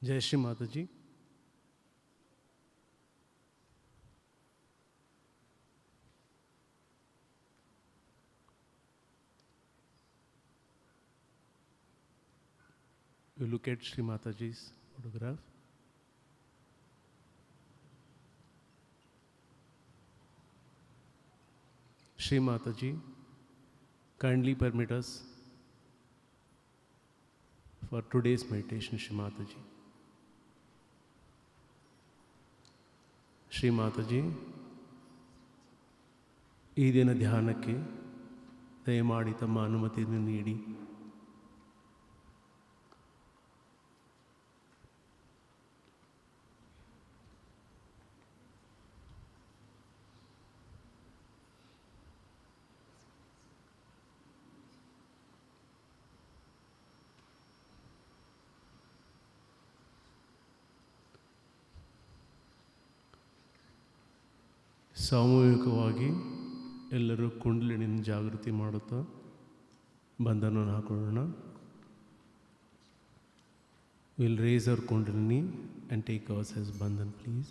जय श्री माता जी। You look at Sri Mataji's photograph. Sri Mataji, kindly permit us for today's meditation, Sri Mataji. Sri Mataji, ಈ ದಿನ ಧ್ಯಾನಕ್ಕೆ ದಯಮಾಡಿ ತಮ್ಮ ಅನುಮತಿಯನ್ನು ನೀಡಿ. ಸಾಮೂಹಿಕವಾಗಿ ಎಲ್ಲರೂ ಕುಂಡಲಿನಿಂದ ಜಾಗೃತಿ ಮಾಡುತ್ತಾ ಬಂಧನವನ್ನು ಹಾಕೊಳ್ಳೋಣ. We'll raise our kundalini and take ours as bandhan please.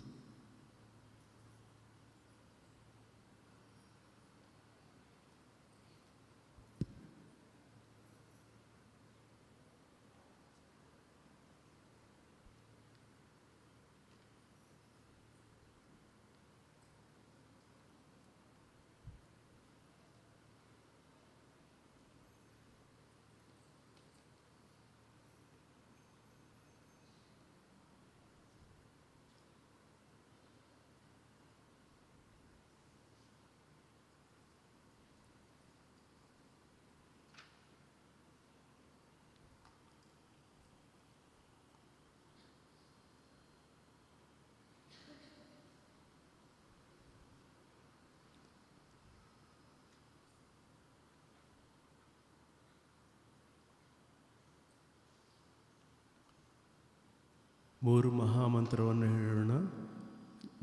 ಮೂರು ಮಹಾಮಂತ್ರವನ್ನು ಹೇಳೋಣ,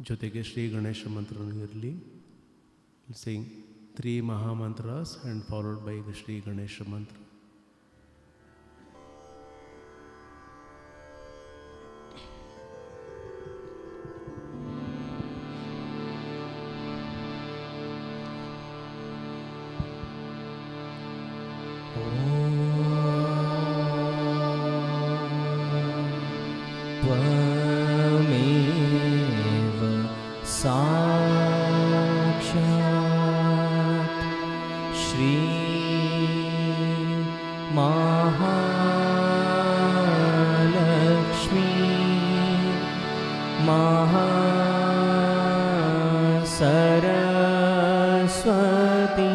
ಜೊತೆಗೆ ಶ್ರೀ ಗಣೇಶ ಮಂತ್ರನೂ ಇರಲಿ. ಸೇಯಿಂಗ್ 3 ಮಹಾಮಂತ್ರಾಸ್ and followed by the Shri Ganesha mantra. त्वमेव साक्षात् श्री महालक्ष्मी महासरस्वती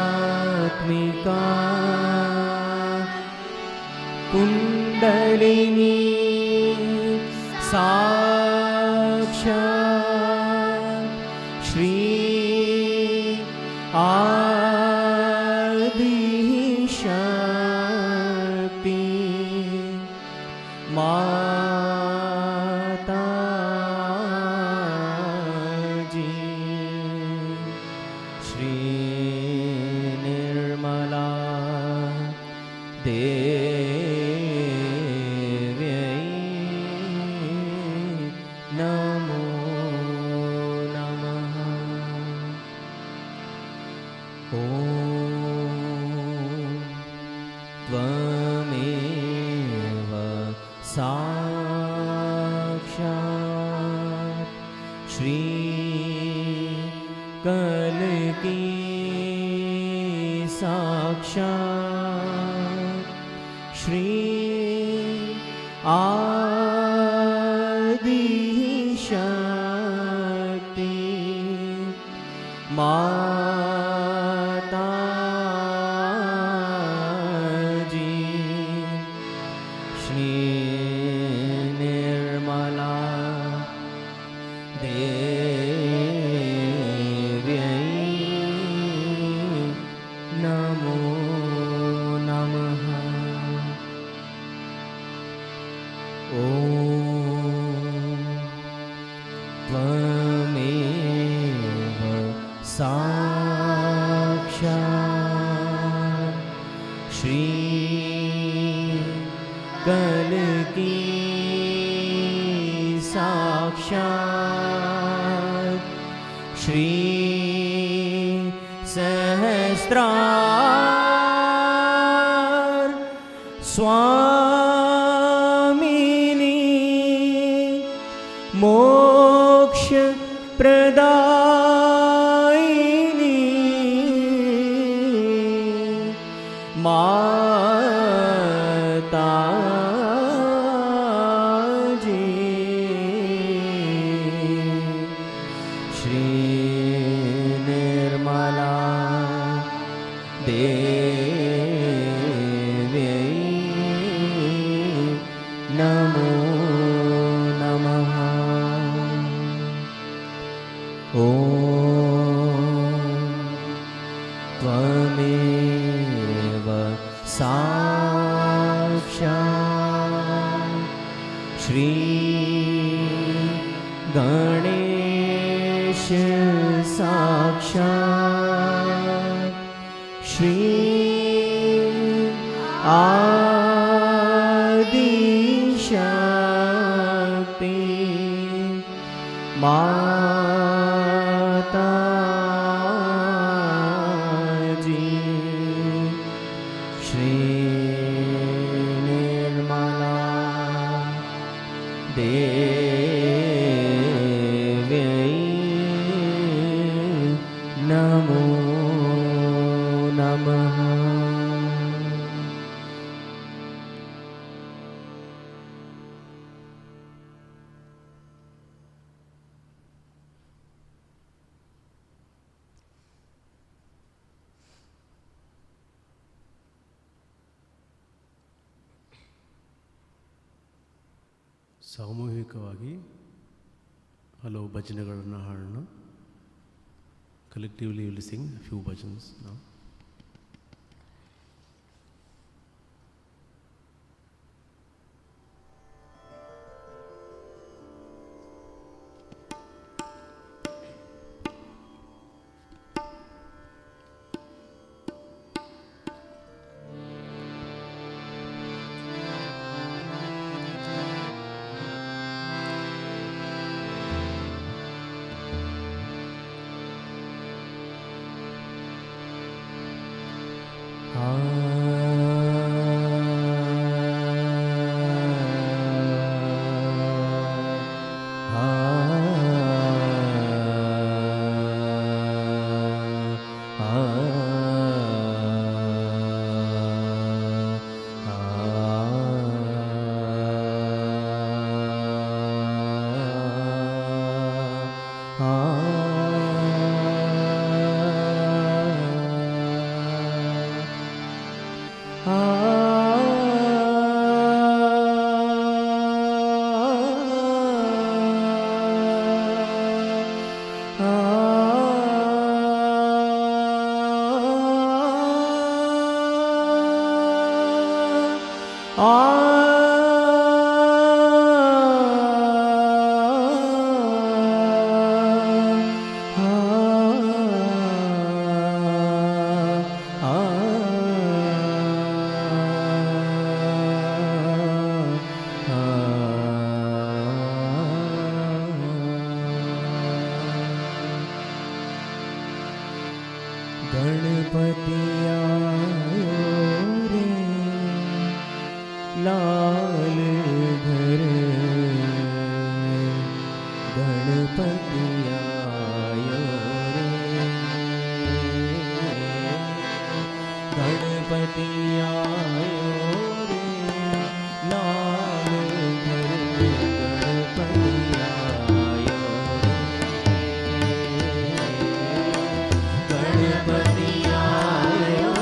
त्रिगुणात्मिका कुण्डलिनी साक्षात् श्री आदिशक्ति माताजी श्री निर्मला देव्यै नमो नमः। ॐ त्वमेव साक्षात् श्री कल्की साक्षात् श्री आदिशक्ति माताजी श्री निर्मला देव्यै नमो नमः। ॐ साक्षात् श्री कल्की साक्षात् श्री सहस्रार स्वामिनी मोक्ष प्रदायिनी माता जी श्री निर्मला देव्यै नमो नमः। ॐ त्वमेव साक्षात् श्री गणेश साक्षात् श्री आदिशक्ति माता जी श्री निर्मला देव्यै नमो नमः। ಸಾಮೂಹಿಕವಾಗಿ ಹಲವು ಭಜನೆಗಳನ್ನು ಹಾಡೋಣ. Collectively we will sing a few bhajans now. Ganpati आयो रे लाल घर, गणपति आयो रे, गणपति आयो रे लाल घर, गणपति आयो रे, गणपति आयो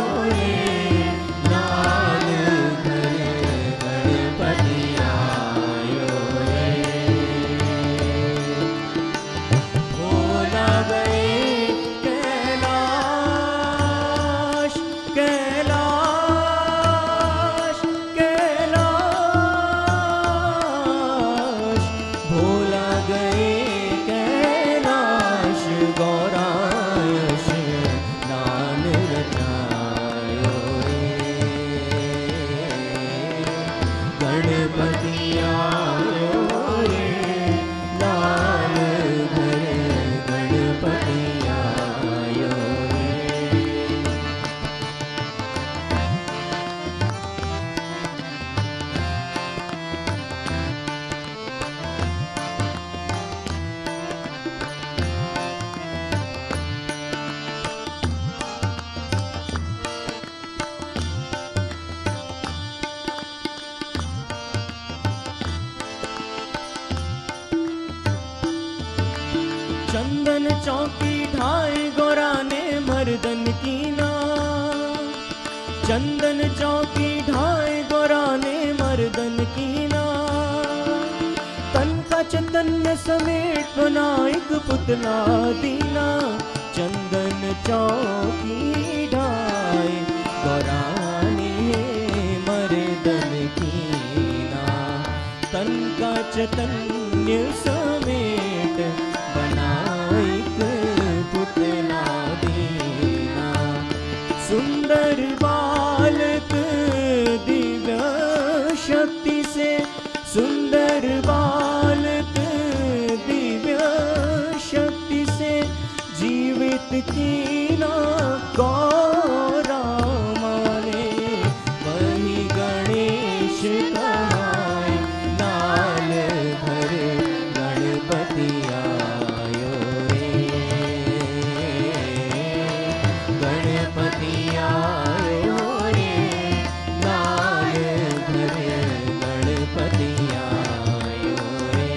मर्दन की ना, चंदन चौकी ढाए गौरा ने मर्दन की ना, तन का चैतन्य समेट बना एक पुतला दीना, चंदन चौकी ढाए गौरा ने मर्दन की ना, तन का चैतन्य समेट बना एक पुतला दीना, सुंदर बालक दिव्य शक्ति से, सुंदर बालक दिव्य शक्ति से जीवित कीना गौरा माने, वही गणेश कहाए लाल घर गणपति आयो रे, गणपति आयो रे, लाल घर गणपति आयो रे।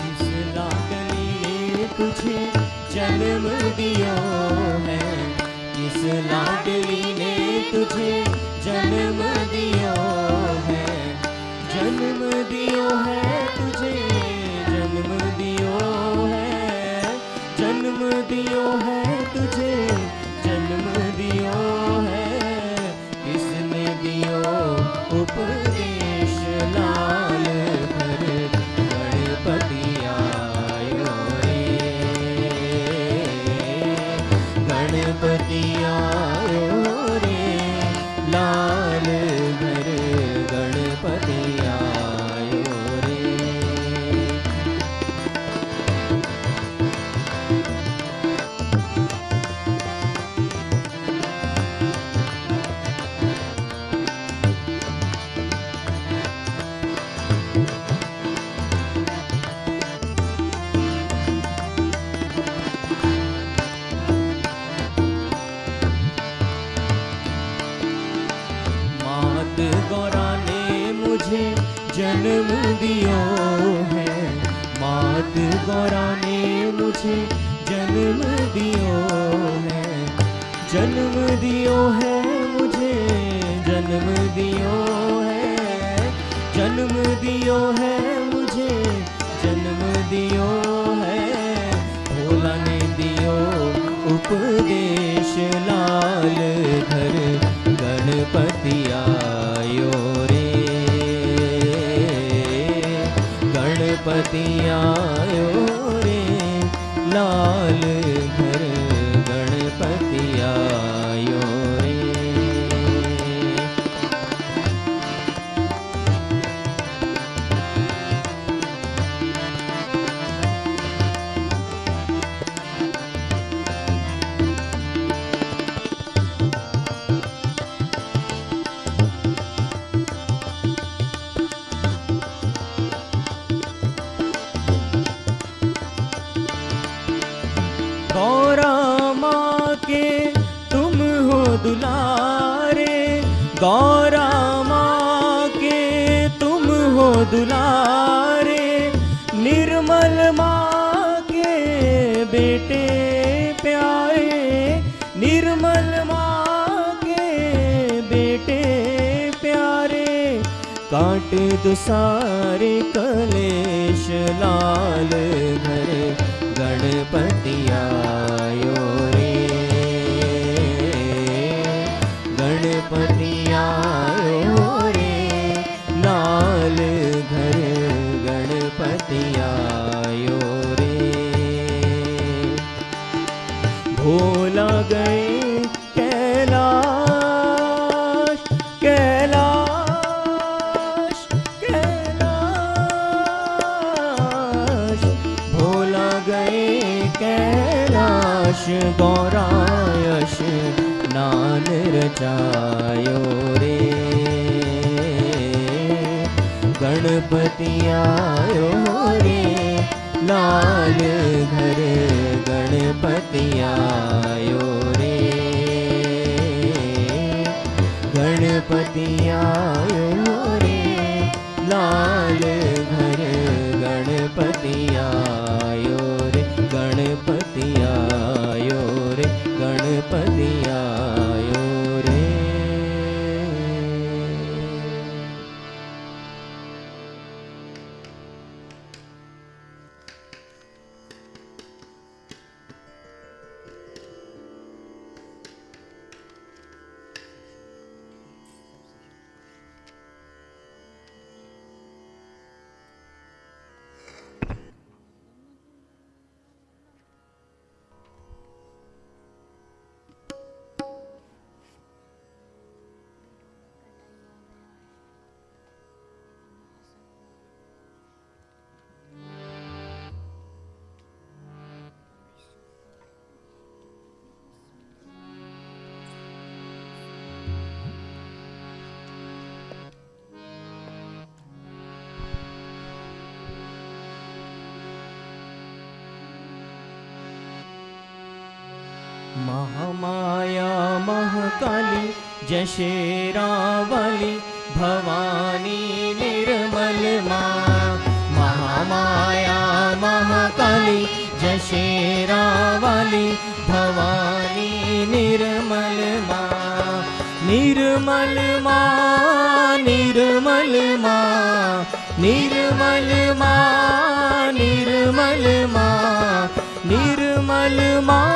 इस लाडली ने तुझे जन्म दियो है, इस लाडली ने तुझे जन्म दियो है, जन्म दियो है तुझे, जन्म दियो है, जन्म दियो है तुझे, जन्म दियो है, किसने दियो उपदेश लाल घर गणपति आयो रे, गणपति आयो रे, लाल घर गणपति आयो रे। मात गौरा ने मुझे जन्म दियो है, मात गौरा ने मुझे जन्म दियो है, जन्म दियो है मुझे, जन्म दियो है, जन्म दियो है मुझे, जन्म दियो है, भोला ने दियो उपदेश लाल घर गणपति आयो रे, गणपति आयो रे, लाल घर गणपति आयो रे। गौरा माँ के तुम हो दुलारे, गौरा माँ के तुम हो दुलारे, निर्मल माँ के बेटे प्यारे, निर्मल माँ के बेटे प्यारे, काट दो सारे कलेश लाल घर गणपति आयो रे, गणपति आयो रे, लाल घर गणपति आयो रे। भोला गए कैलाश, कैलाश, कैलाश, भोला गए कैलाश, गौरायश नान रचायो रे, गणपति आयो रे, लाल घर गणपति आयो रे, गणपति आयो रे, लाल घर गणपति आयो रे, गणपति आयो रे, गणपति आयो रे। महामाया महाकाली जशेरावली भवानी निर्मल माँ, महामाया महाकाली जशेरावली भवानी निर्मल माँ, निर्मल माँ, निर्मल माँ, निर्मल माँ, निर्मल माँ, निर्मल माँ,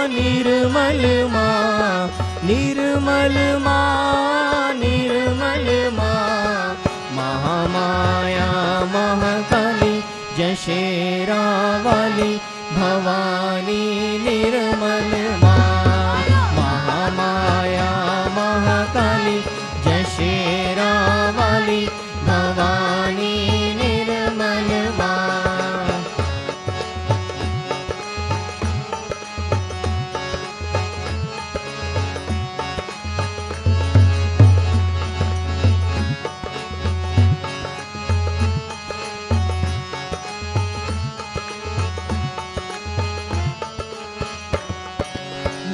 निर्मल माँ, निर्मल माँ, निर्मल माँ, महामाया महाकाली जशेरावली भवानी निर्मल माँ, महामाया महाकाली जशेरावली भवानी निर्मल माँ।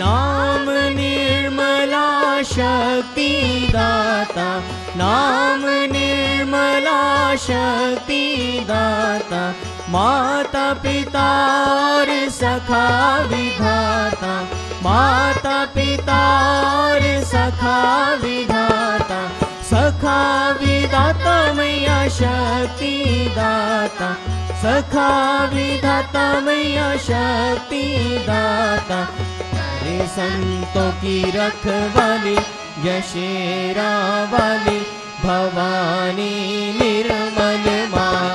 नाम निर्मला शक्ति दाता, नाम निर्मला शक्ति दाता, माता पिता और सखा विधाता, माता पिता और सखा विधाता, सखा विधाता मैया शक्ति दाता, सखा विधाता मैया शक्ति दाता, तेरे संतों की रखवाली जशेरावली भवानी निर्मल माँ,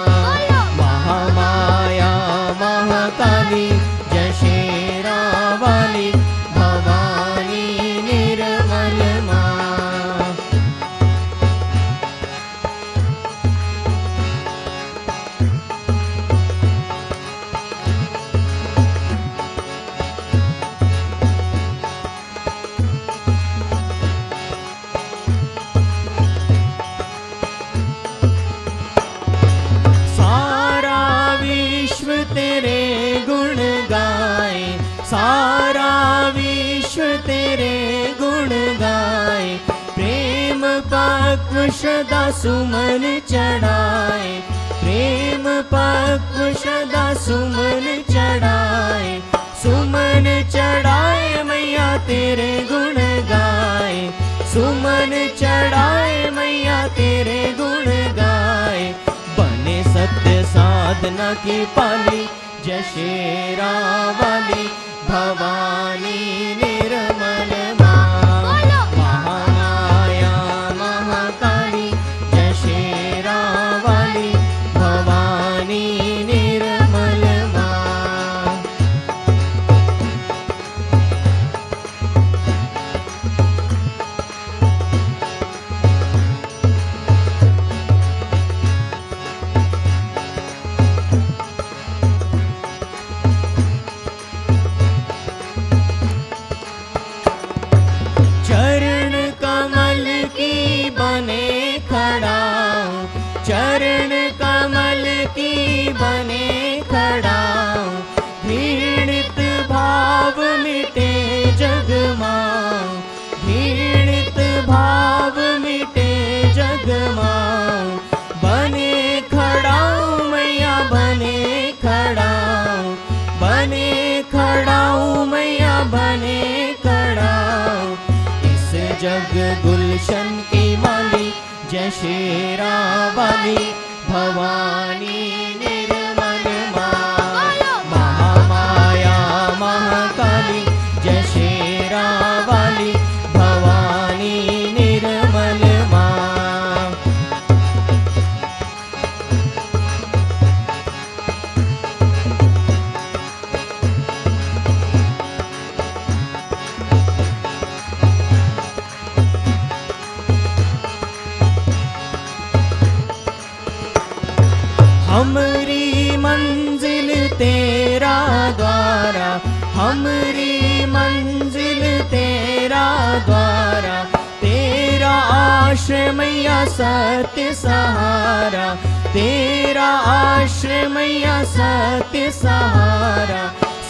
महामाया महाकाली जशेरावली भवानी निर्मल माँ। तेरे गुण गाए, सारा विश्व तेरे गुण गाए, प्रेम पक्व सदा सुमन चढ़ाए, प्रेम पक्व सदा सुमन चढ़ाए, सुमन चढ़ाए मैया तेरे गुण गाए, सुमन चढ़ाए मैया तेरे गुण गाए, बने सत्य साधना की पाली जशेरावली भवानी निर्मल माँ, महामाया महाकाली जशेरावली भवानी निर्मल माँ। शेरा वाली भवानी निर्मल माँ महामाया महाकाली जय शेरा वाली भवानी निर्मल माँ हमरी मंजिल तेरा द्वारा हमरी मंजिल तेरा द्वारा तेरा आश्रय मैया सत्य सहारा तेरा आश्रय मैया सत्य सहारा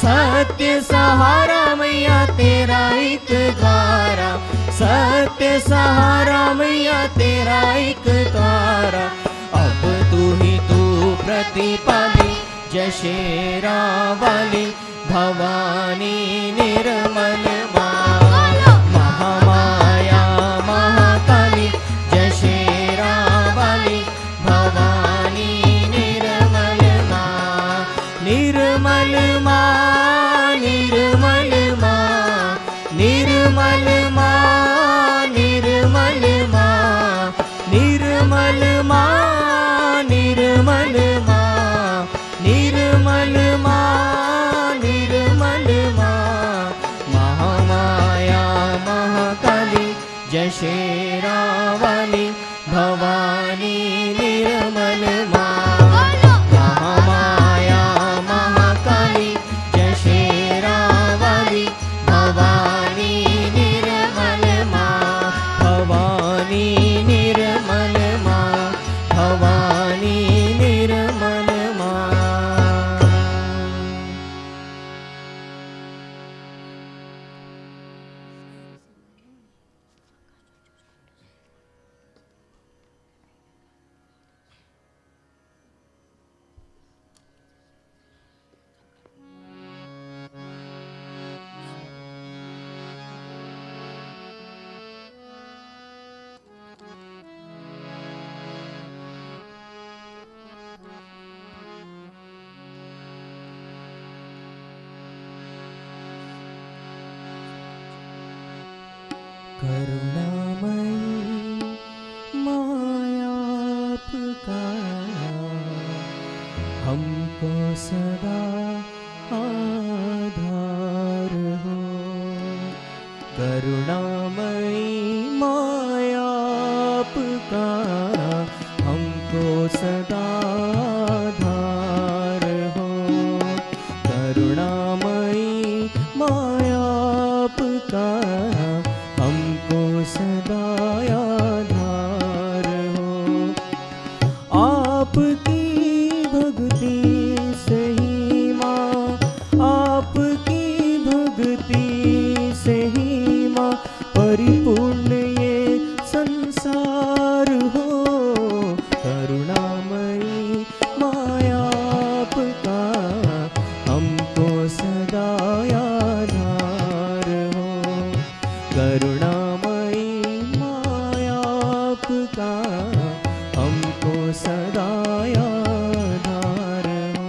सत्य सहारा मैया तेरा एक द्वारा सत्य सहारा मैया तेरा एक द्वारा अब तू ही तू प्रतिपाली जय शेरा वाली भवानी निर्मल माँ महामाया महाकाली जय शेरा वाली भवानी निर्मल माँ निर्मल माँ निर्मल माँ निर्मल माँ निर्मल माँ निर्मल माँ निर्मल माँ निर्मल माँ निर्मल माँ महामाया महाकाली जय शेरा वाली भवानी निर्मल माँ महामाया महाकाली जय शेरा वाली भवानी निर्मल माँ भवानी निर्मल माँ भवानी निर्मल माँ करुणामयी माया पुकारा हमको सदा आधार हो करुणामयी माया पुकारा हमको सदा आधार हो करुणामयी माया पुकारा हमको सदा आधार हो आपकी भक्ति से ही माँ आपकी भक्ति से ही माँ परिपूर्ण ये संसार हो करुणामयी माया आपका हमको सदा आधार हो करुणामयी माया आपका हमको सदा आधार हो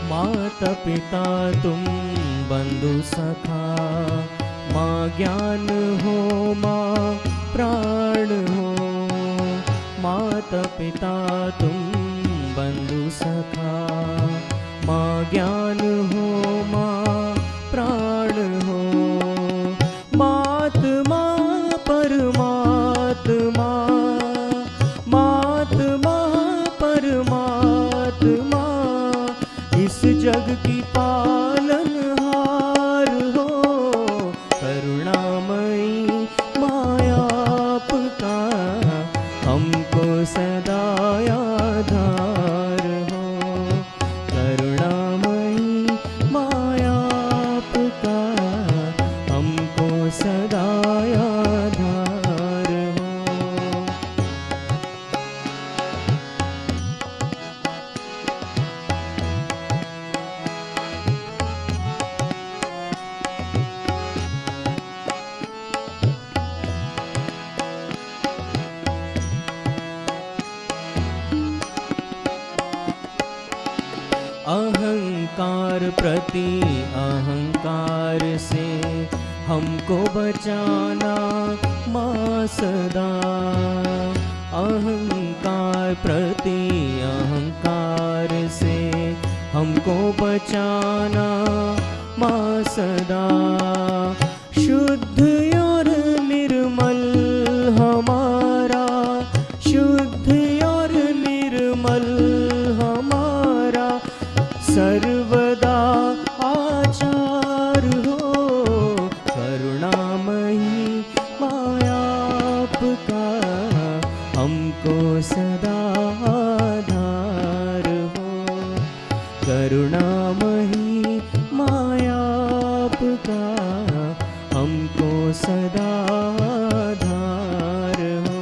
माता पिता तुम बंधु सखा माँ ज्ञान हो माँ प्राण हो माता पिता तुम बंधु सखा माँ ज्ञान हो माँ प्राण हो मातमा परमात्मा मातमा परमात्मा इस जग की पालनहार हो करुणामयी माया आपका हमको सदा आधार हो करुणामयी माया आपका हमको सदा आधार हो। अहंकार प्रति अहंकार से हमको बचाना माँ सदा। अहंकार प्रति अहंकार से हमको बचाना माँ सदा। शुद्ध और निर्मल हमारा, शुद्ध और निर्मल हमारा सर्वदा आचार हो। करुणामयी माया आपका हमको सदा आधार हो। करुणामयी माया आपका हमको सदा आधार हो।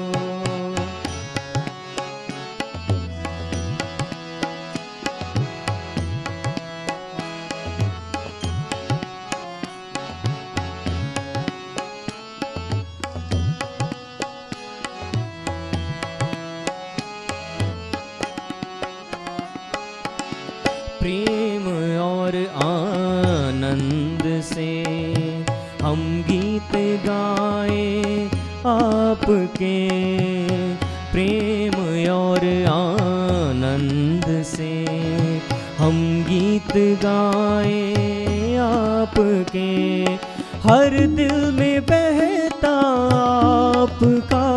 प्रेम और आनंद से हम गीत गाएं आपके। प्रेम और आनंद से हम गीत गाएं आपके। हर दिल में बहता आपका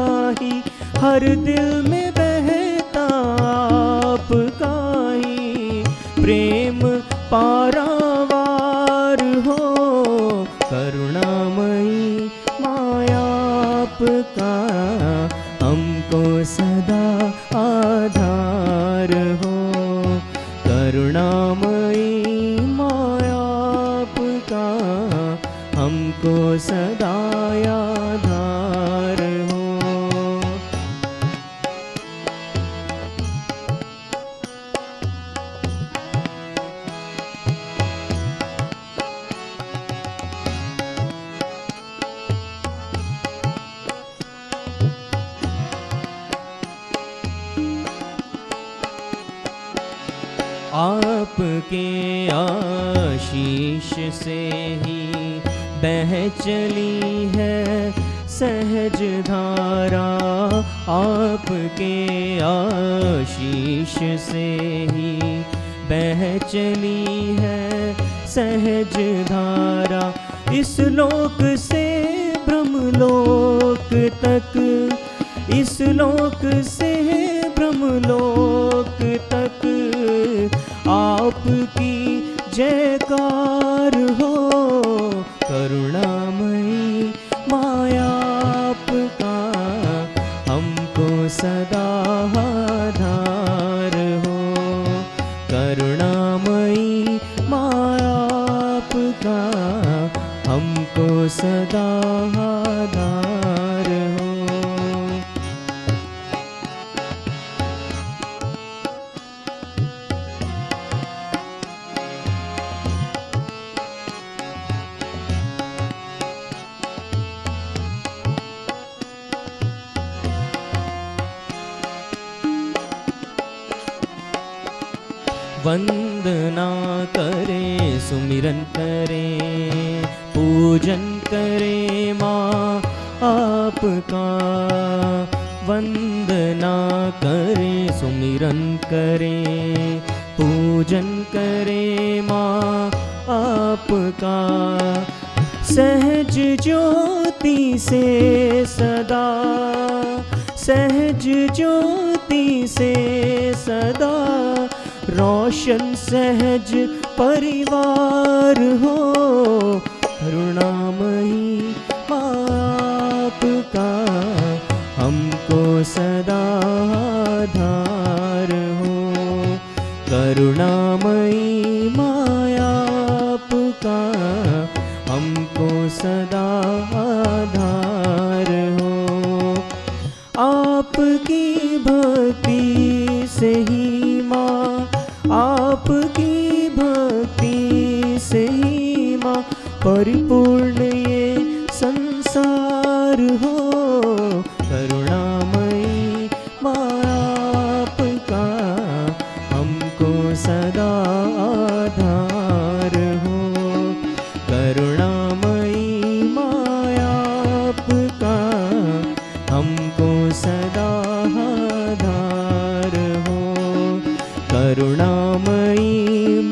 ही, हर दिल में बहता आपका ही प्रेम पारावार हो। करुणामयी माया आपका हमको सदा आधार हो। करुणामयी माया आपका हमको सदा आधार हो। आपके आशीष से ही बह चली है सहज धारा। आपके आशीष से ही बह चली है सहज धारा। इस लोक से ब्रह्मलोक तक, इस लोक से ब्रह्मलोक तक आपकी जयकार हो। करुणामयी माया आपका हमको सदा आधार हो। करुणामयी माया आपका हमको सदा आधार हो। वंदना करें, सुमिरन करें, पूजन करें माँ आपका। वंदना करें, सुमिरन करें, पूजन करें माँ आपका। सहज ज्योति से सदा, सहज ज्योति से सदा रोशन सहज परिवार हो। करुणामयी आपका हमको सदा आधार हो। करुणामयी माया आपका हमको सदा आधार हो करुणामयी माँ आपका हमको सदा आधार हो करुणामयी माँ आपका हमको सदा आधार हो करुणामयी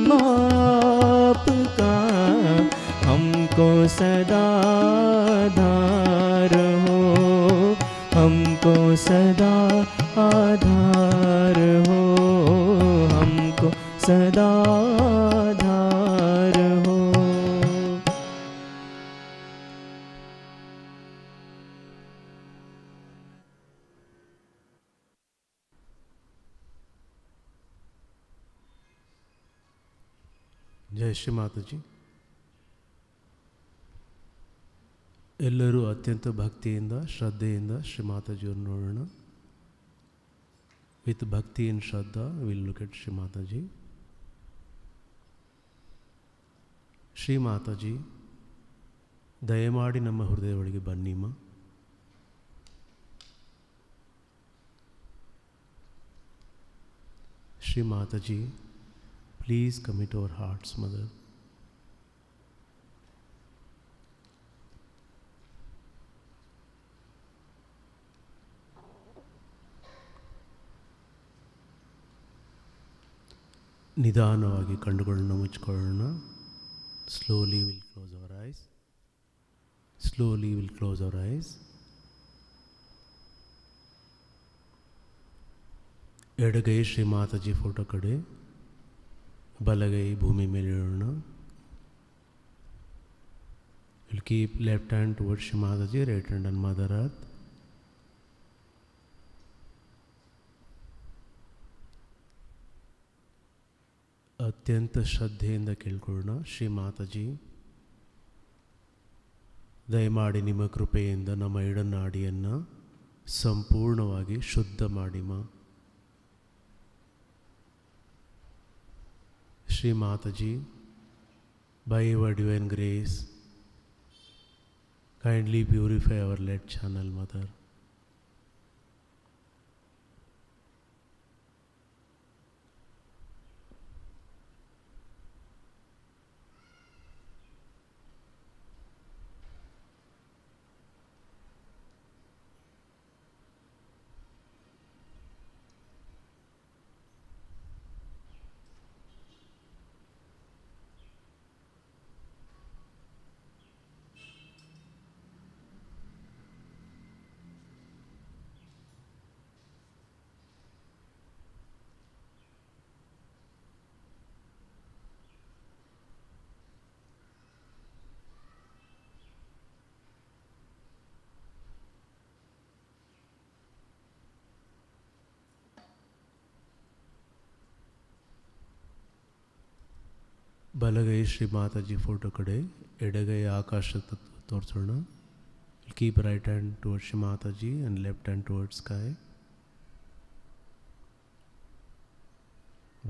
माँ आपका हमको सदा आधार हो हमको सदा आधार हो हमको सदा आधार हो। ಜಯ ಶ್ರೀ ಮಾತಾಜಿ. ಎಲ್ಲರೂ ಅತ್ಯಂತ ಭಕ್ತಿಯಿಂದ ಶ್ರದ್ಧೆಯಿಂದ ಶ್ರೀ ಮಾತಾಜಿಯವ್ರನ್ನ ನೋಡೋಣ. With bhakti in shraddha we'll look at Shri Mataji. Shri Mataji, ದಯಮಾಡಿ ನಮ್ಮ ಹೃದಯ ಒಳಗೆ ಬನ್ನಿಮ್ಮ. Shri Mataji, please come into our hearts, Mother. ನಿಧಾನವಾಗಿ ಕಣ್ಣುಗಳನ್ನು ಮುಚ್ಕೊಳ್ಳೋಣ. Slowly we'll close our eyes. Slowly we'll close our eyes. ಎಡಗೈ ಶ್ರೀ ಮಾತಾಜಿ ಫೋಟೋ ಕಡೆ, ಬಲಗೈ ಭೂಮಿ ಮೇಲೆ ಇಡೋಣ. We'll keep left hand towards Shri Mataji, right hand on mother earth. ಅತ್ಯಂತ ಶ್ರದ್ಧೆಯಿಂದ ಕೇಳ್ಕೊಳ್ಳೋಣ. ಶ್ರೀ ಮಾತಾಜಿ, ದಯಮಾಡಿ ನಿಮ್ಮ ಕೃಪೆಯಿಂದ ನಮ್ಮ ಎಡನಾಡಿಯನ್ನು ಸಂಪೂರ್ಣವಾಗಿ ಶುದ್ಧ ಮಾಡಿಮ. Shri Mataji, by your divine grace, kindly purify our lead channel, Mother. ಬಲಗೈ ಶ್ರೀ ಮಾತಾಜಿ ಫೋಟೋ ಕಡೆ, ಎಡಗೈ ಆಕಾಶ ತೋರಿಸೋಣ. Keep right hand towards Shri Mataji and left hand towards sky.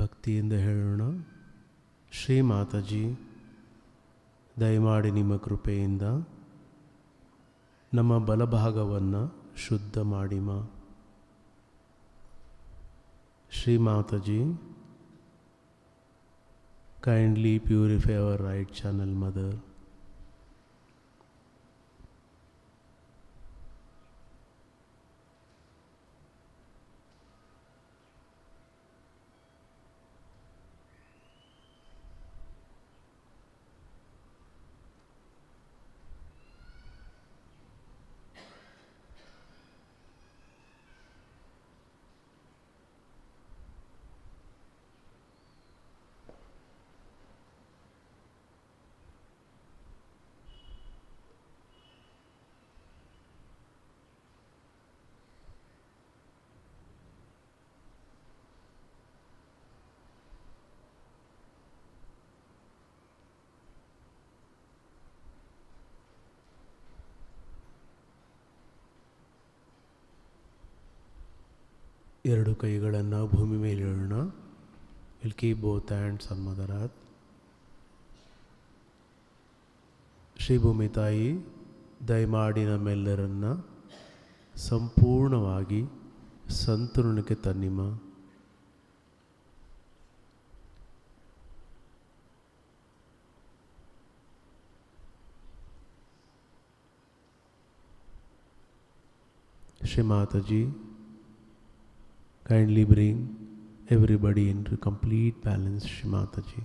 ಭಕ್ತಿಯಿಂದ ಹೇಳೋಣ. ಶ್ರೀ ಮಾತಾಜಿ, ದಯಮಾಡಿ ನಿಮ್ಮ ಕೃಪೆಯಿಂದ ನಮ್ಮ ಬಲಭಾಗವನ್ನು ಶುದ್ಧ ಮಾಡಿಮ. Shri Mataji, kindly purify our right channel, Mother. ಎರಡು ಕೈಗಳನ್ನು ಭೂಮಿ ಮೇಲೆ ಇಡೋಣ. We'll keep both hands on mother earth. Shri ಭೂಮಿ ತಾಯಿ, ದಯಮಾಡಿ ನಮ್ಮೆಲ್ಲರನ್ನ ಸಂಪೂರ್ಣವಾಗಿ ಸಂತುಲನಕ್ಕೆ ತನ್ನಿಮ್ಮ. Shri Mataji, kindly bring everybody into complete balance, Shri Mataji.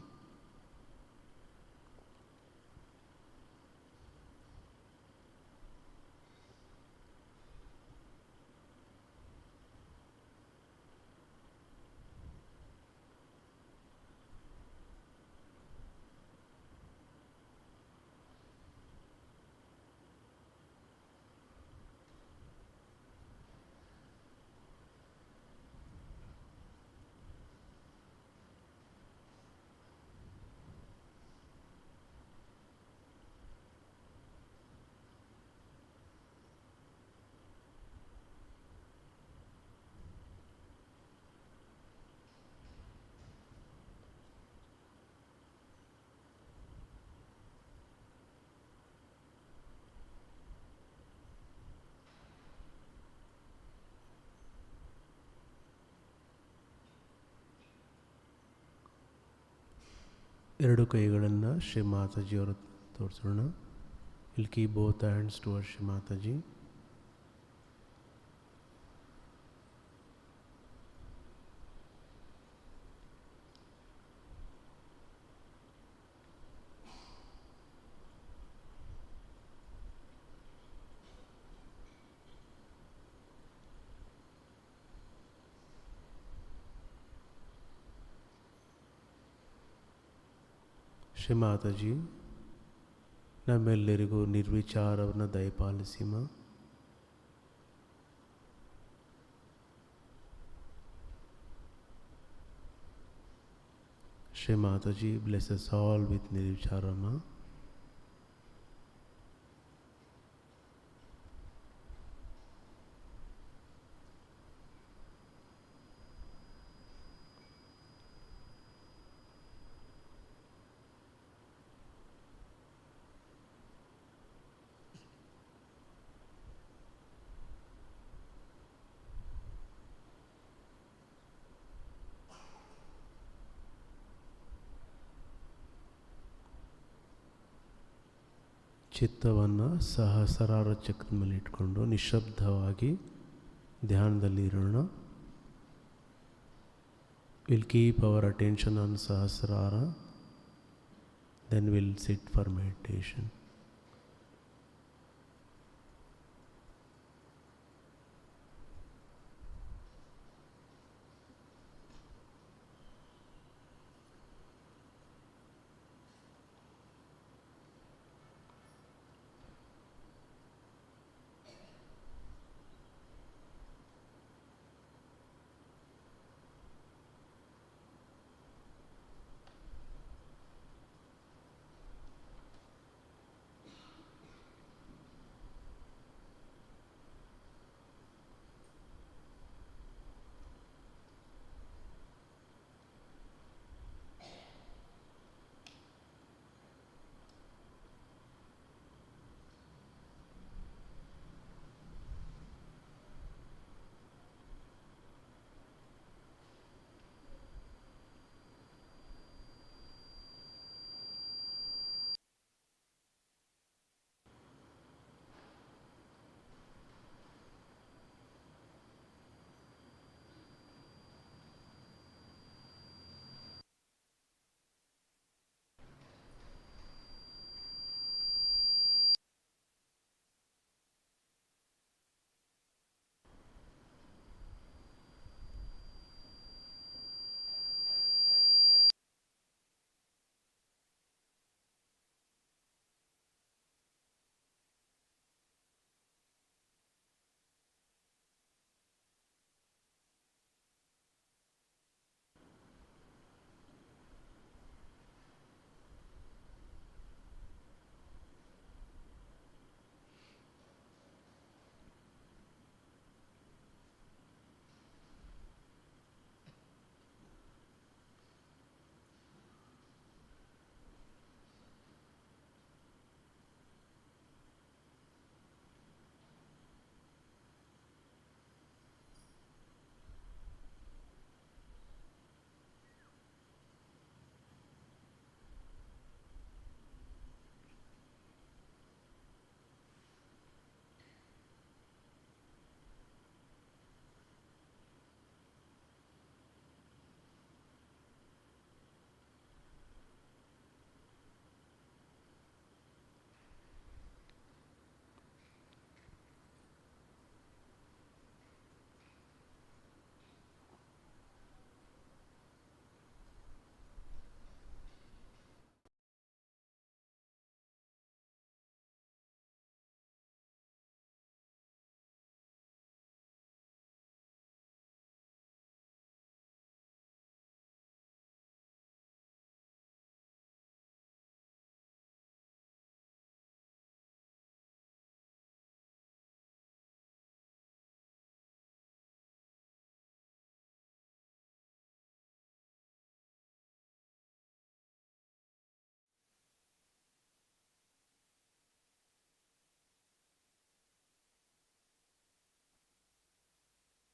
ಎರಡು ಕೈಗಳನ್ನು ಶ್ರೀ ಮಾತಾಜಿಯವರು ತೋರಿಸೋಣ. Will keep both hands towards Shri Mataji. Shri Mataji, ನಮ್ಮೆಲ್ಲರಿಗೂ ನಿರ್ವಿಚಾರವನ್ನು ದಯಪಾಲಿಸಿಮ. Shri Mataji, bless us all with ನಿರ್ವಿಚಾರಮ. ಚಿತ್ತವನ್ನು ಸಹಸ್ರಾರ ಚಕ್ರದ ಮೇಲೆ ಇಟ್ಕೊಂಡು ನಿಶ್ಶಬ್ದವಾಗಿ ಧ್ಯಾನದಲ್ಲಿ ಇರೋಣ. We'll keep our attention on sahasrara, then we'll sit for meditation.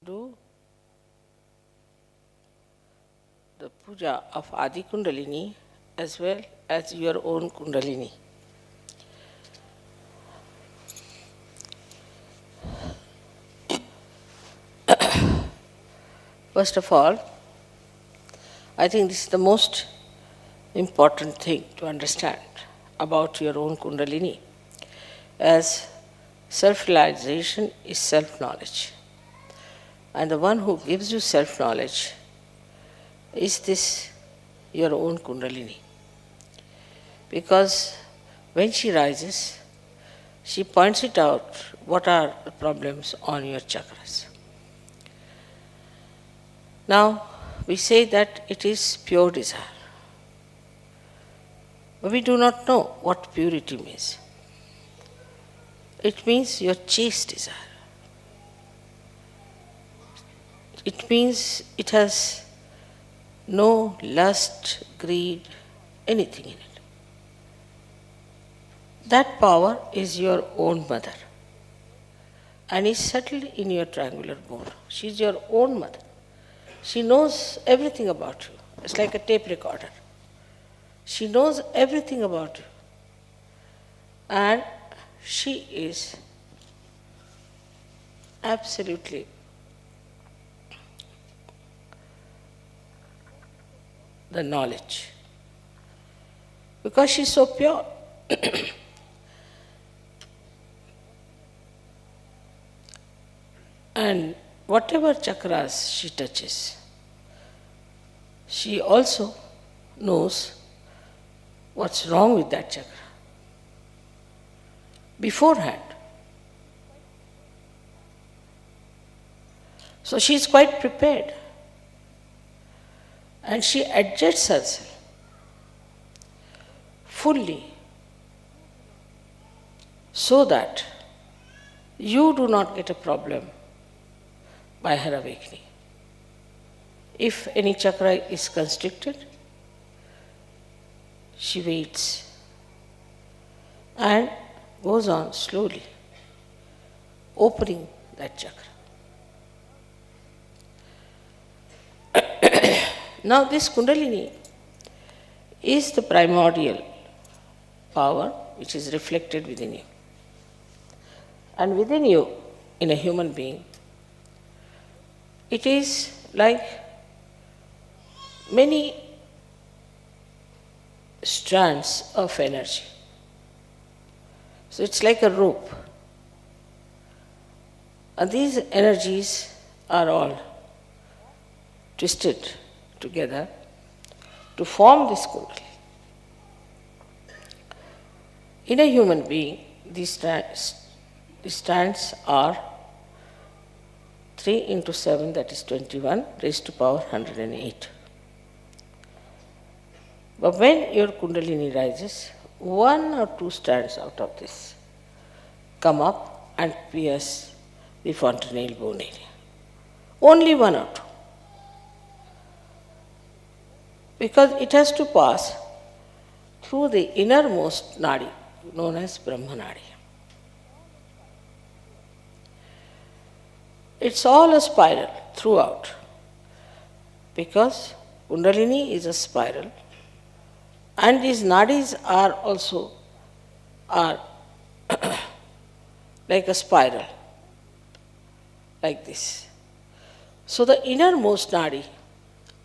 do the puja of Adi Kundalini as well as your own Kundalini. First of all, I think this is the most important thing to understand about your own Kundalini, as self-realization is self-knowledge. And the one who gives you self-knowledge is this your own Kundalini. Because when she rises, she points it out what are the problems on your chakras. Now, we say that it is pure desire. But we do not know what purity means. It means your chaste desire. It means it has no lust, greed, anything in it. That power is your own mother and is settled in your triangular bone. She is your own mother. She knows everything about you. It's like a tape recorder. She knows everything about you. And she is absolutely the knowledge. Because she is so pure. And whatever chakras she touches, she also knows what's wrong with that chakra beforehand. So she is quite prepared and she adjusts herself fully so that you do not get a problem by her awakening. If any chakra is constricted, she waits and goes on slowly, opening that chakra. Now this Kundalini is the primordial power which is reflected within you. And within you, in a human being, it is like many strands of energy. So it's like a rope. And these energies are all twisted together to form this Kundalini. In a human being, these strands are 3 into 7, that is 21, raised to power 108. But when your Kundalini rises, 1 or 2 strands out of this come up and pierce the fontanelle bone area. Only 1 or 2. Because it has to pass through the innermost nadi, known as Brahma Nadi. It's all a spiral throughout, because Kundalini is a spiral and these nadis are also like a spiral, like this. So the innermost nadi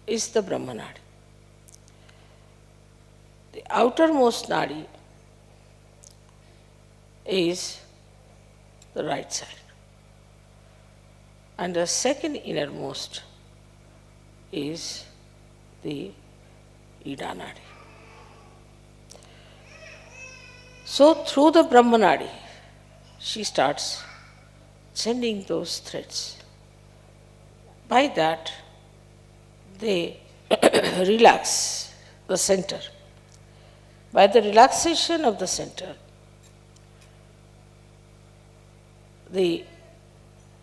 is the Brahma Nadi. The outermost nadi is the right side. And the second innermost is the Ida Nadi. So through the Brahma Nadi, she starts sending those threads. By that, they relax the center. By the relaxation of the center, the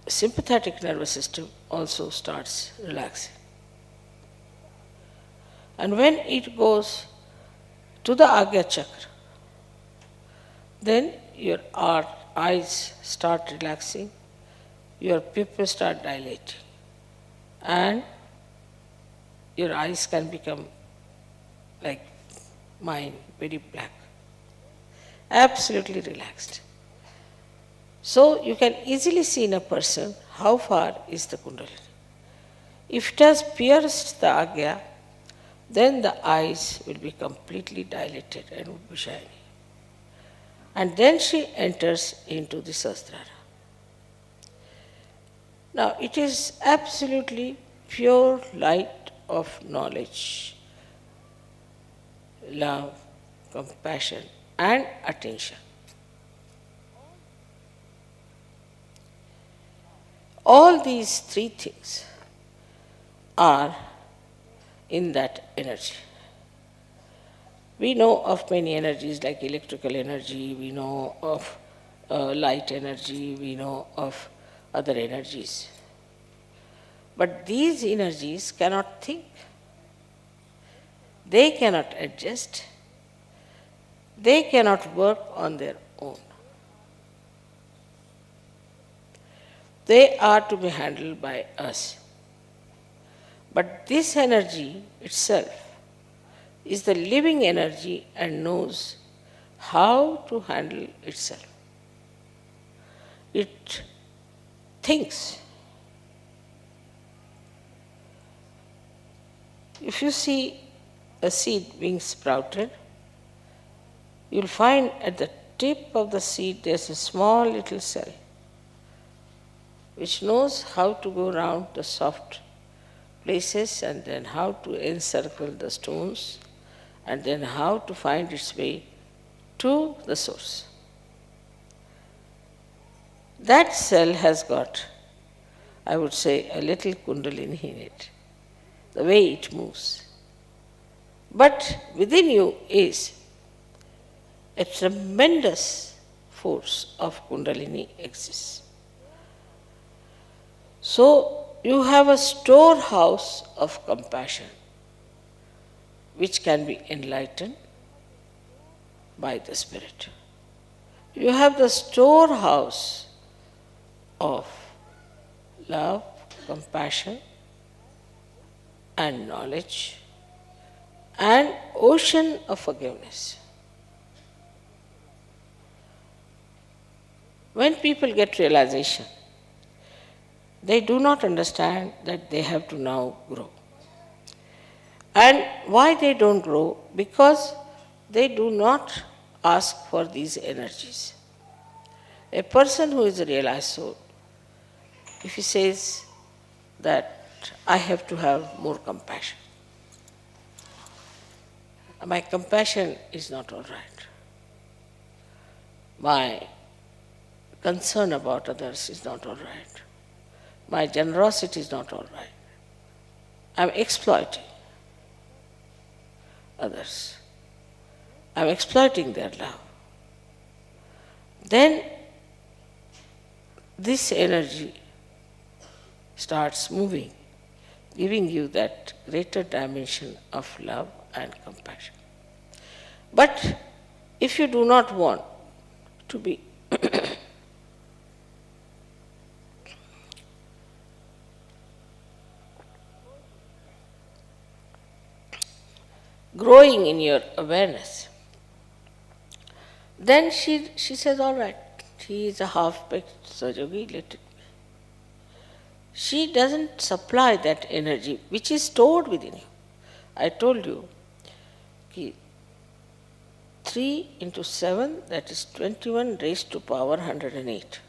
sympathetic nervous system also starts relaxing. And when it goes to the Agya chakra, then your eyes start relaxing, your pupils start dilating. and your eyes can become like mine, very black. Absolutely relaxed. So you can easily see in a person how far is the Kundalini. If it has pierced the Agya, then the eyes will be completely dilated and would be shiny. And then she enters into the Sahasrara. Now it is absolutely pure light of knowledge, love, compassion and attention. All these three things are in that energy. We know of many energies like electrical energy, we know of light energy, we know of other energies. But these energies cannot think. They cannot adjust. They cannot work on their own. They are to be handled by us. But this energy itself is the living energy and knows how to handle itself. It thinks. If you see a seed being sprouted, you will find at the tip of the seed there's a small little cell which knows how to go around the soft places and then how to encircle the stones and then how to find its way to the source. That cell has got, I would say, a little Kundalini in it, the way it moves. But within you is a tremendous force of Kundalini exists. So you have a storehouse of compassion which can be enlightened by the Spirit. You have the storehouse of love, compassion and knowledge and ocean of forgiveness. When people get realization, they do not understand that they have to now grow. And why they don't grow? Because they do not ask for these energies. A person who is a realized soul, if he says that I have to have more compassion, my compassion is not all right. My concern about others is not all right. My generosity is not all right. I'm exploiting others. I'm exploiting their love. Then this energy starts moving, giving you that greater dimension of love and compassion. But if you do not want to be growing in your awareness, then she says, all right, he is a half-baked Sahajogi, let it be. She doesn't supply that energy which is stored within you. I told you, 3 into 7, that is 21 raised to power 108.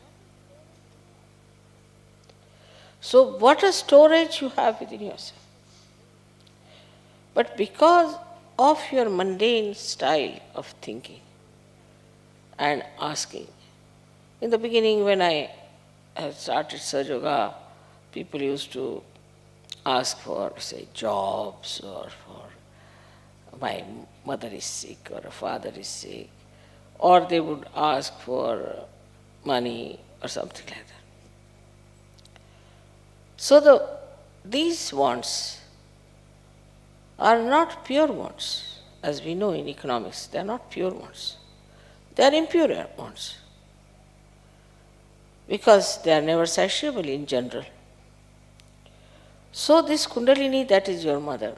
So what a storage you have within yourself. But because of your mundane style of thinking and asking, in the beginning when I started Sahaja Yoga, people used to ask for, say, jobs or for my mother is sick or a father is sick, or they would ask for money or something like that. So these wants are not pure wants. As we know in economics, they are not pure wants. They are impure wants. Because they are never satiable in general. So this Kundalini, that is your mother,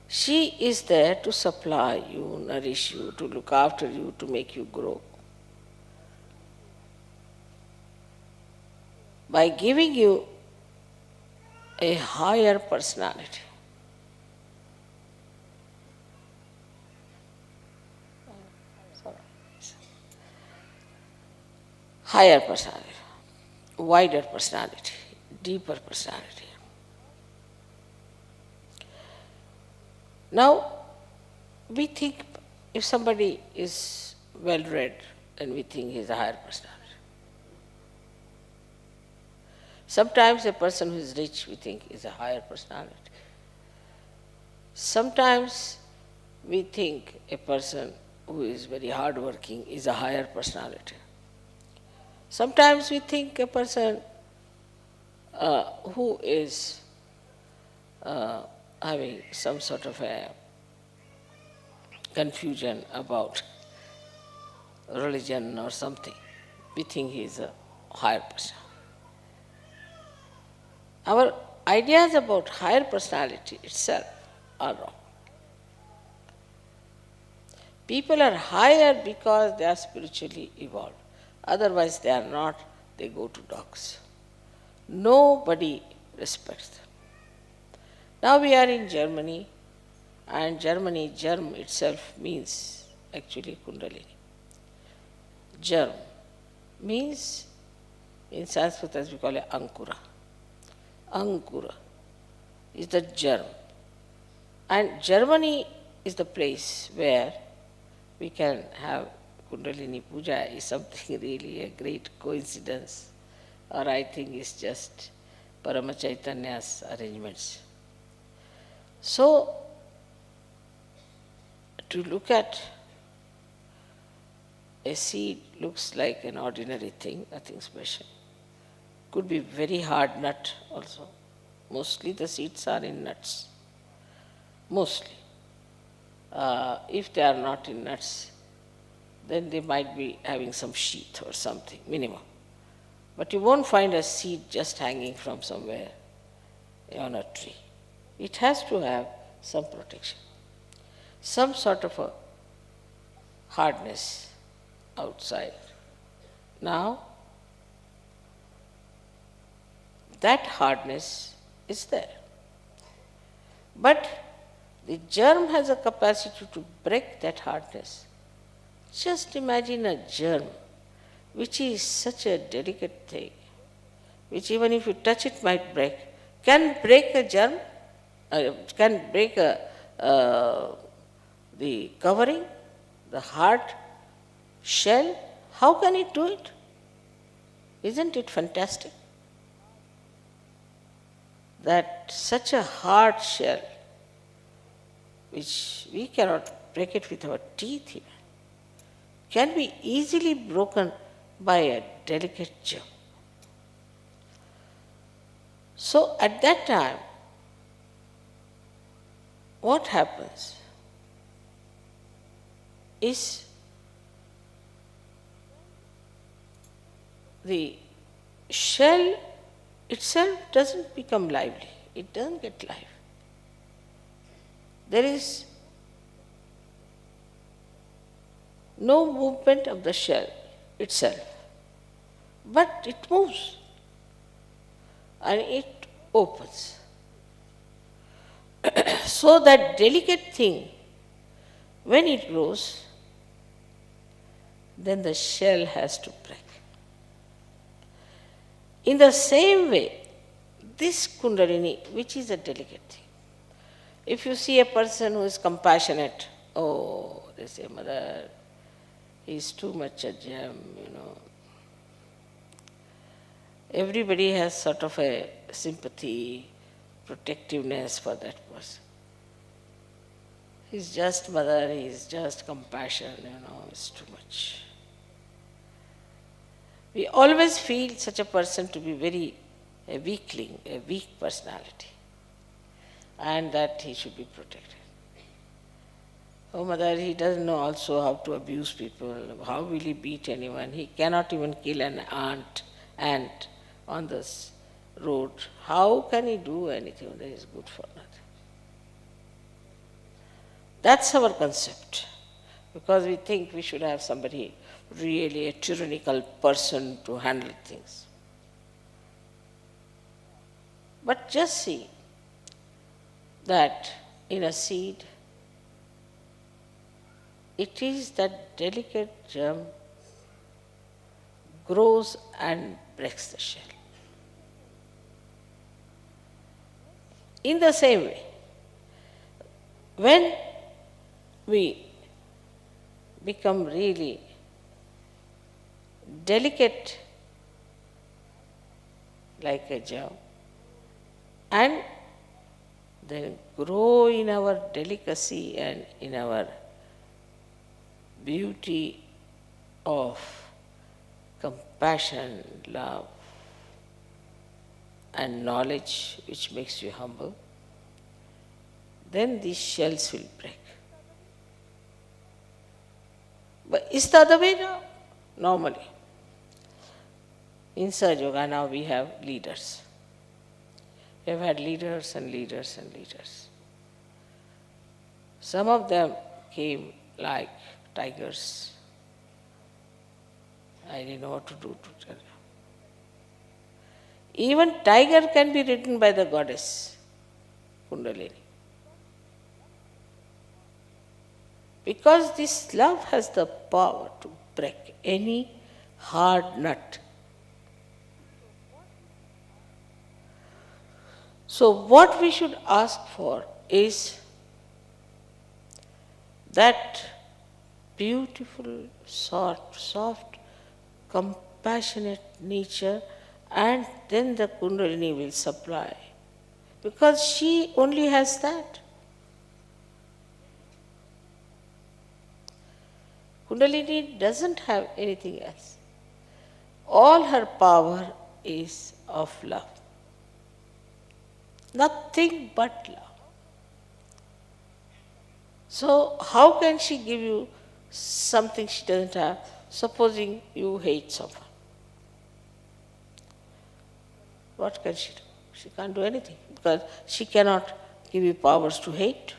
she is there to supply you, nourish you, to look after you, to make you grow. By giving you a higher personality. Higher personality, wider personality, deeper personality. Now, we think if somebody is well read, then we think he is a higher personality. Sometimes a person who is rich, we think, is a higher personality. Sometimes we think a person who is very hardworking is a higher personality. Sometimes we think a person who is having some sort of a confusion about religion or something, we think he is a higher person. Our ideas about higher personality itself are wrong. People are higher because they are spiritually evolved. Otherwise they are not, they go to dogs. Nobody respects them. Now we are in Germany, and Germany, germ itself means actually Kundalini. Germ means, in Sanskrit as we call it, Ankura. Ankura is the germ. And Germany is the place where we can have Kundalini Puja. Is something really a great coincidence, or I think it's just Parama Chaitanya's arrangements. So, to look at a seed looks like an ordinary thing, nothing special. Could be very hard nut also. Mostly the seeds are in nuts. Mostly. If they are not in nuts, then they might be having some sheath or something, minimum. But you won't find a seed just hanging from somewhere on a tree. It has to have some protection, some sort of a hardness outside. Now, that hardness is there. But the germ has a capacity to break that hardness. Just imagine a germ, which is such a delicate thing, which even if you touch it might break. Can break a germ, can break the covering, the hard shell. How can it do it? Isn't it fantastic? That such a hard shell, which we cannot break it with our teeth even, can be easily broken by a delicate germ. So at that time, what happens is the shell itself doesn't become lively, it doesn't get life. There is no movement of the shell itself, but it moves and it opens. So that delicate thing, when it grows, then the shell has to break. In the same way, this Kundalini, which is a delicate thing, if you see a person who is compassionate, oh, they say, Mother, he is too much a gem, Everybody has sort of a sympathy, protectiveness for that person. He's just Mother, he's just compassion, it's too much. We always feel such a person to be a weakling, a weak personality, and that he should be protected. Oh Mother, he doesn't know also how to abuse people, how will he beat anyone? He cannot even kill an ant on this road, how can he do anything that is good for nothing? That's our concept. Because we think we should have somebody really a tyrannical person to handle things. But just see that in a seed, it is that delicate germ grows and breaks the shell. In the same way, when we become really delicate like a germ and then grow in our delicacy and in our beauty of compassion, love, and knowledge which makes you humble, then these shells will break. But is the other way now? Normally. In Sahaja Yoga now we have leaders. We have had leaders and leaders and leaders. Some of them came like tigers. I didn't know what to do to tell you. Even tiger can be ridden by the goddess Kundalini. Because this love has the power to break any hard nut. So what we should ask for is that beautiful, soft, compassionate nature, and then the Kundalini will supply. Because she only has that. Kundalini doesn't have anything else. All her power is of love. Nothing but love. So how can she give you something she doesn't have, supposing you hate someone? What can she do? She can't do anything because she cannot give you powers to hate.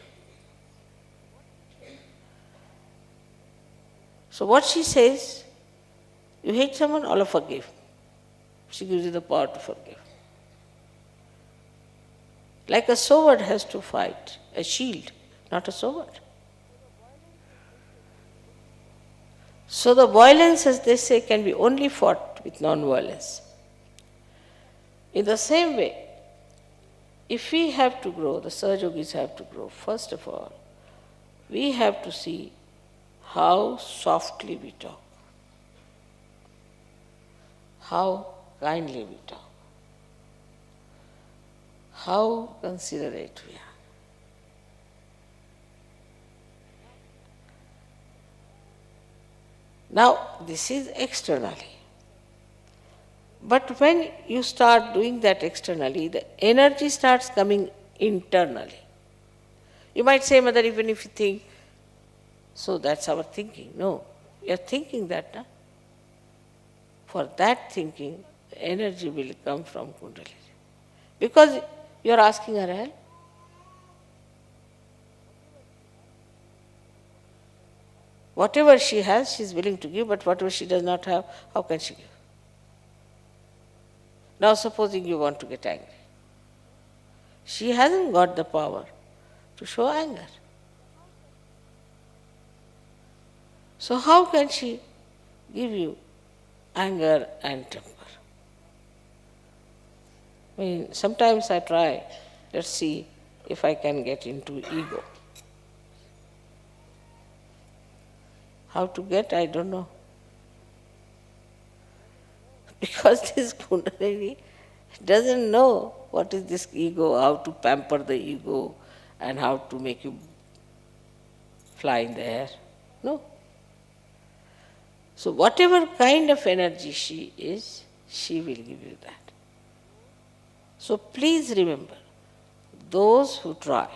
So what she says, you hate someone, Allah forgive. She gives you the power to forgive. Like a sword has to fight, a shield, not a sword. So the violence, as they say, can be only fought with non-violence. In the same way, if we have to grow, the Sahaja Yogis have to grow, first of all, we have to see how softly we talk, how kindly we talk, how considerate we are. Now, this is externally. But when you start doing that externally, the energy starts coming internally. You might say, Mother, even if you think, so that's our thinking. No, we are thinking that. No? For that thinking, the energy will come from Kundalini. Because you are asking her help. Whatever she has, she is willing to give, but whatever she does not have, how can she give? Now supposing you want to get angry. She hasn't got the power to show anger. So how can she give you anger and temper? I mean, sometimes I try, let's see if I can get into ego. How to get, I don't know. Because this Kundalini doesn't know what is this ego, how to pamper the ego and how to make you fly in the air. No. So whatever kind of energy she is, she will give you that. So please remember, those who try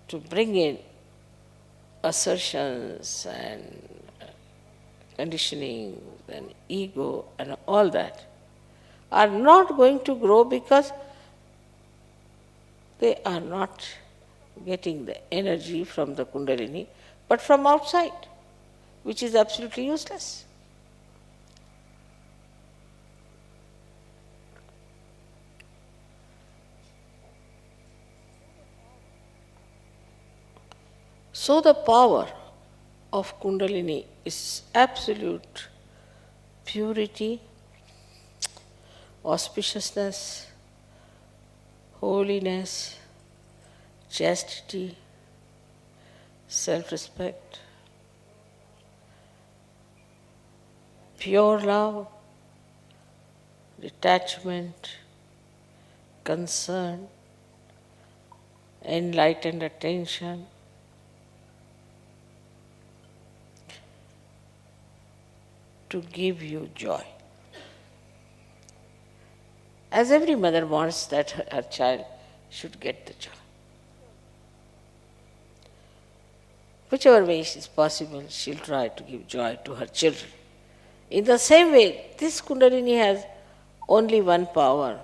to bring in assertions and conditioning and ego and all that, are not going to grow because they are not getting the energy from the Kundalini, but from outside, which is absolutely useless. So the power of Kundalini is absolute purity, auspiciousness, holiness, chastity, self-respect, pure love, detachment, concern, enlightened attention, to give you joy. As every mother wants that her child should get the joy. Whichever way is possible, she'll try to give joy to her children. In the same way, this Kundalini has only one power: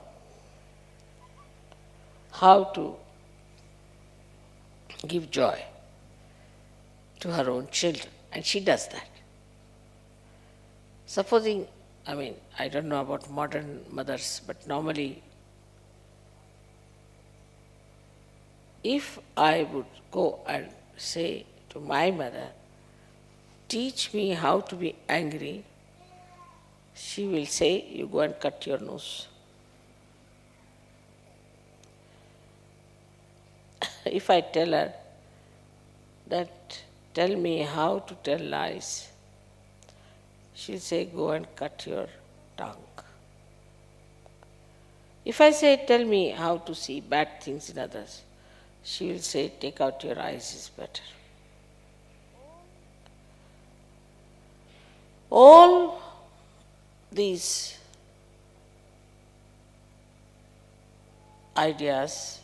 how to give joy to her own children, and she does that. Supposing, I don't know about modern mothers, but normally, if I would go and say to my mother, teach me how to be angry, she will say, you go and cut your nose. If I tell her that, tell me how to tell lies, she'll say, go and cut your tongue. If I say, tell me how to see bad things in others, she will say, take out your eyes is better. All these ideas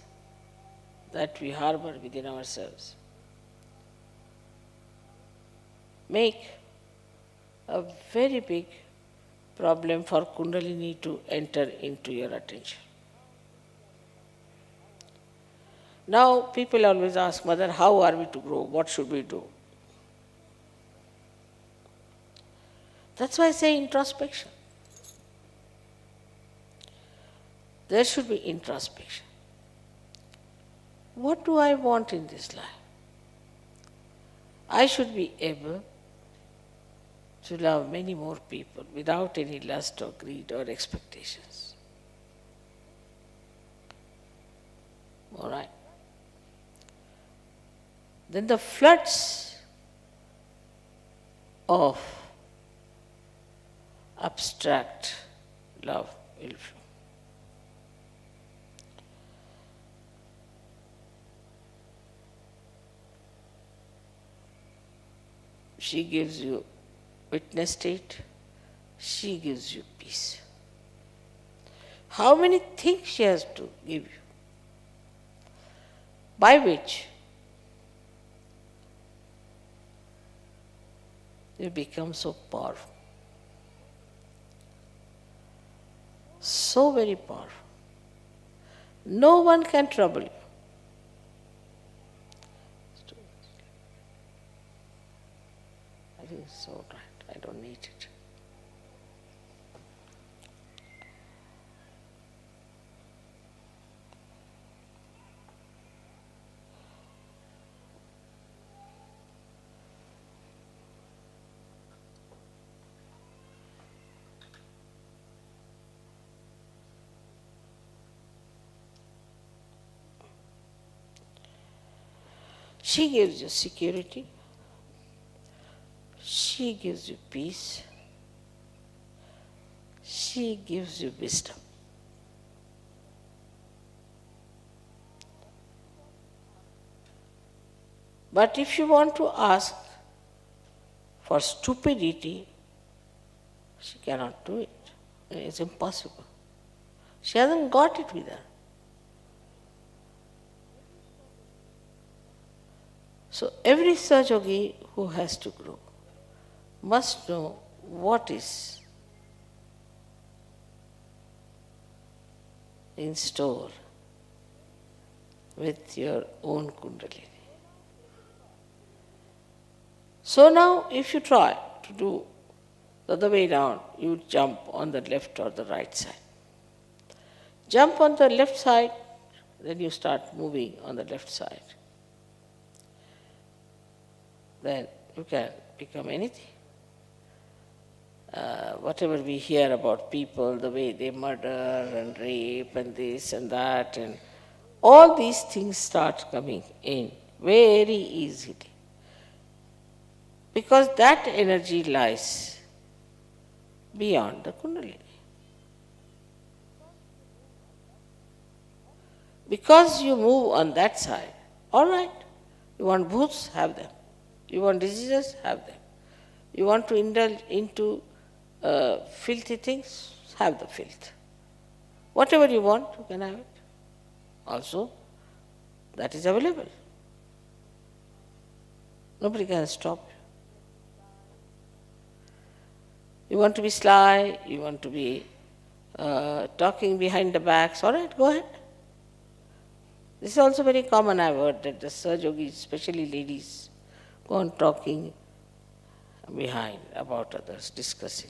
that we harbor within ourselves make a very big problem for Kundalini to enter into your attention. Now, people always ask, Mother, how are we to grow? What should we do? That's why I say introspection. There should be introspection. What do I want in this life? I should be able to love many more people without any lust or greed or expectations. All right. Then the floods of abstract love will flow. She gives you witness state, she gives you peace. How many things she has to give you, by which you become so powerful, so very powerful. No one can trouble you. I think it's all right. I don't need it. She gives you security. She gives you peace. She gives you wisdom. But if you want to ask for stupidity, she cannot do it. It's impossible. She hasn't got it with her. So every Sahaja who has to grow must know what is in store with your own Kundalini. So now, if you try to do the other way down, you jump on the left or the right side. Jump on the left side, then you start moving on the left side. Then you can become anything. Whatever we hear about people, the way they murder and rape and this and that, and all these things start coming in very easily. Because that energy lies beyond the Kundalini. Because you move on that side, all right, you want bhoots, have them. You want diseases, have them. You want to indulge into filthy things, have the filth. Whatever you want, you can have it. Also, that is available. Nobody can stop you. You want to be sly, you want to be talking behind the backs, all right, go ahead. This is also very common, I've heard, that the Sahaja Yogis, especially ladies, go on talking behind about others, discussing.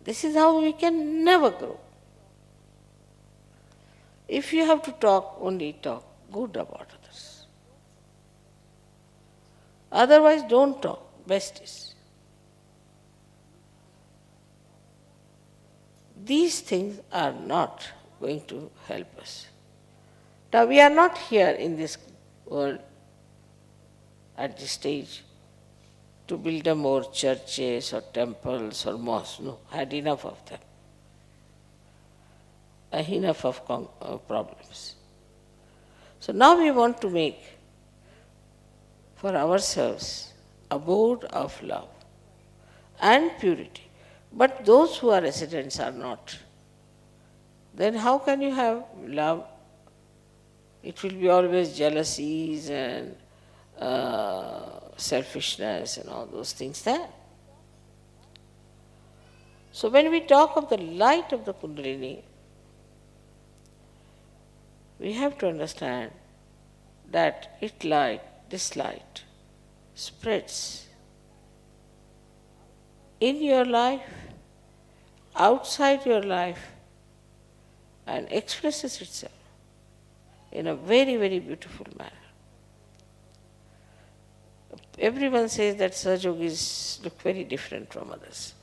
This is how we can never grow. If you have to talk, only talk good about others. Otherwise, don't talk. Best is. These things are not going to help us. Now, we are not here in this world at this stage to build a more churches or temples or mosques. No, had enough of them. Enough of problems. So now we want to make for ourselves abode of love and purity. But those who are residents are not. Then how can you have love? It will be always jealousies and selfishness and all those things there. So when we talk of the light of the Kundalini, we have to understand that this light spreads in your life, outside your life, and expresses itself in a very, very beautiful manner. Everyone says that Sahaja Yogis look very different from others.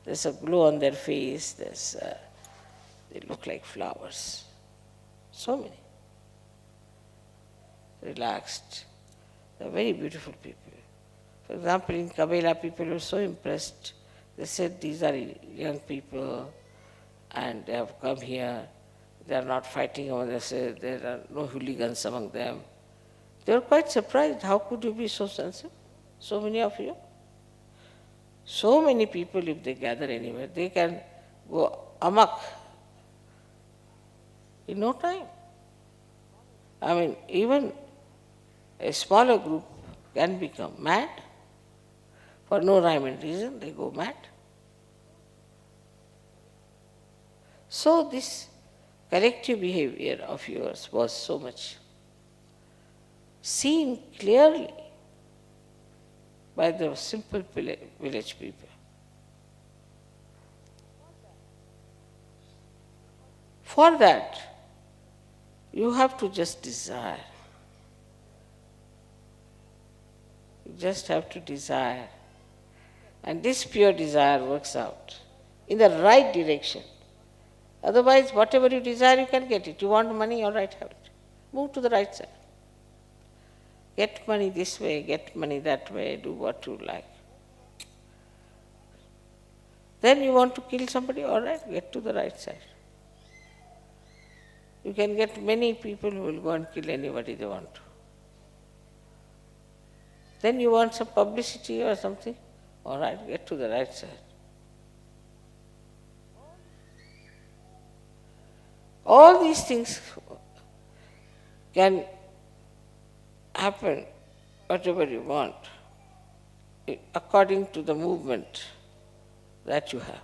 There's a glow on their face, they look like flowers. So many. Relaxed. They're very beautiful people. For example, in Kabela, people were so impressed. They said, these are young people and they have come here. They are not fighting among themselves. There are no hooligans among them. They were quite surprised. How could you be so sensitive? So many of you. So many people, if they gather anywhere, they can go amok in no time. I mean, even a smaller group can become mad. For no rhyme and reason, they go mad. So this collective behavior of yours was so much seen clearly by the simple village people. For that, you have to just desire. You just have to desire. And this pure desire works out in the right direction. Otherwise, whatever you desire, you can get it. You want money, all right, have it. Move to the right side. Get money this way, get money that way, do what you like. Then you want to kill somebody, all right, get to the right side. You can get many people who will go and kill anybody they want to. Then you want some publicity or something, all right, get to the right side. All these things can happen, whatever you want, according to the movement that you have.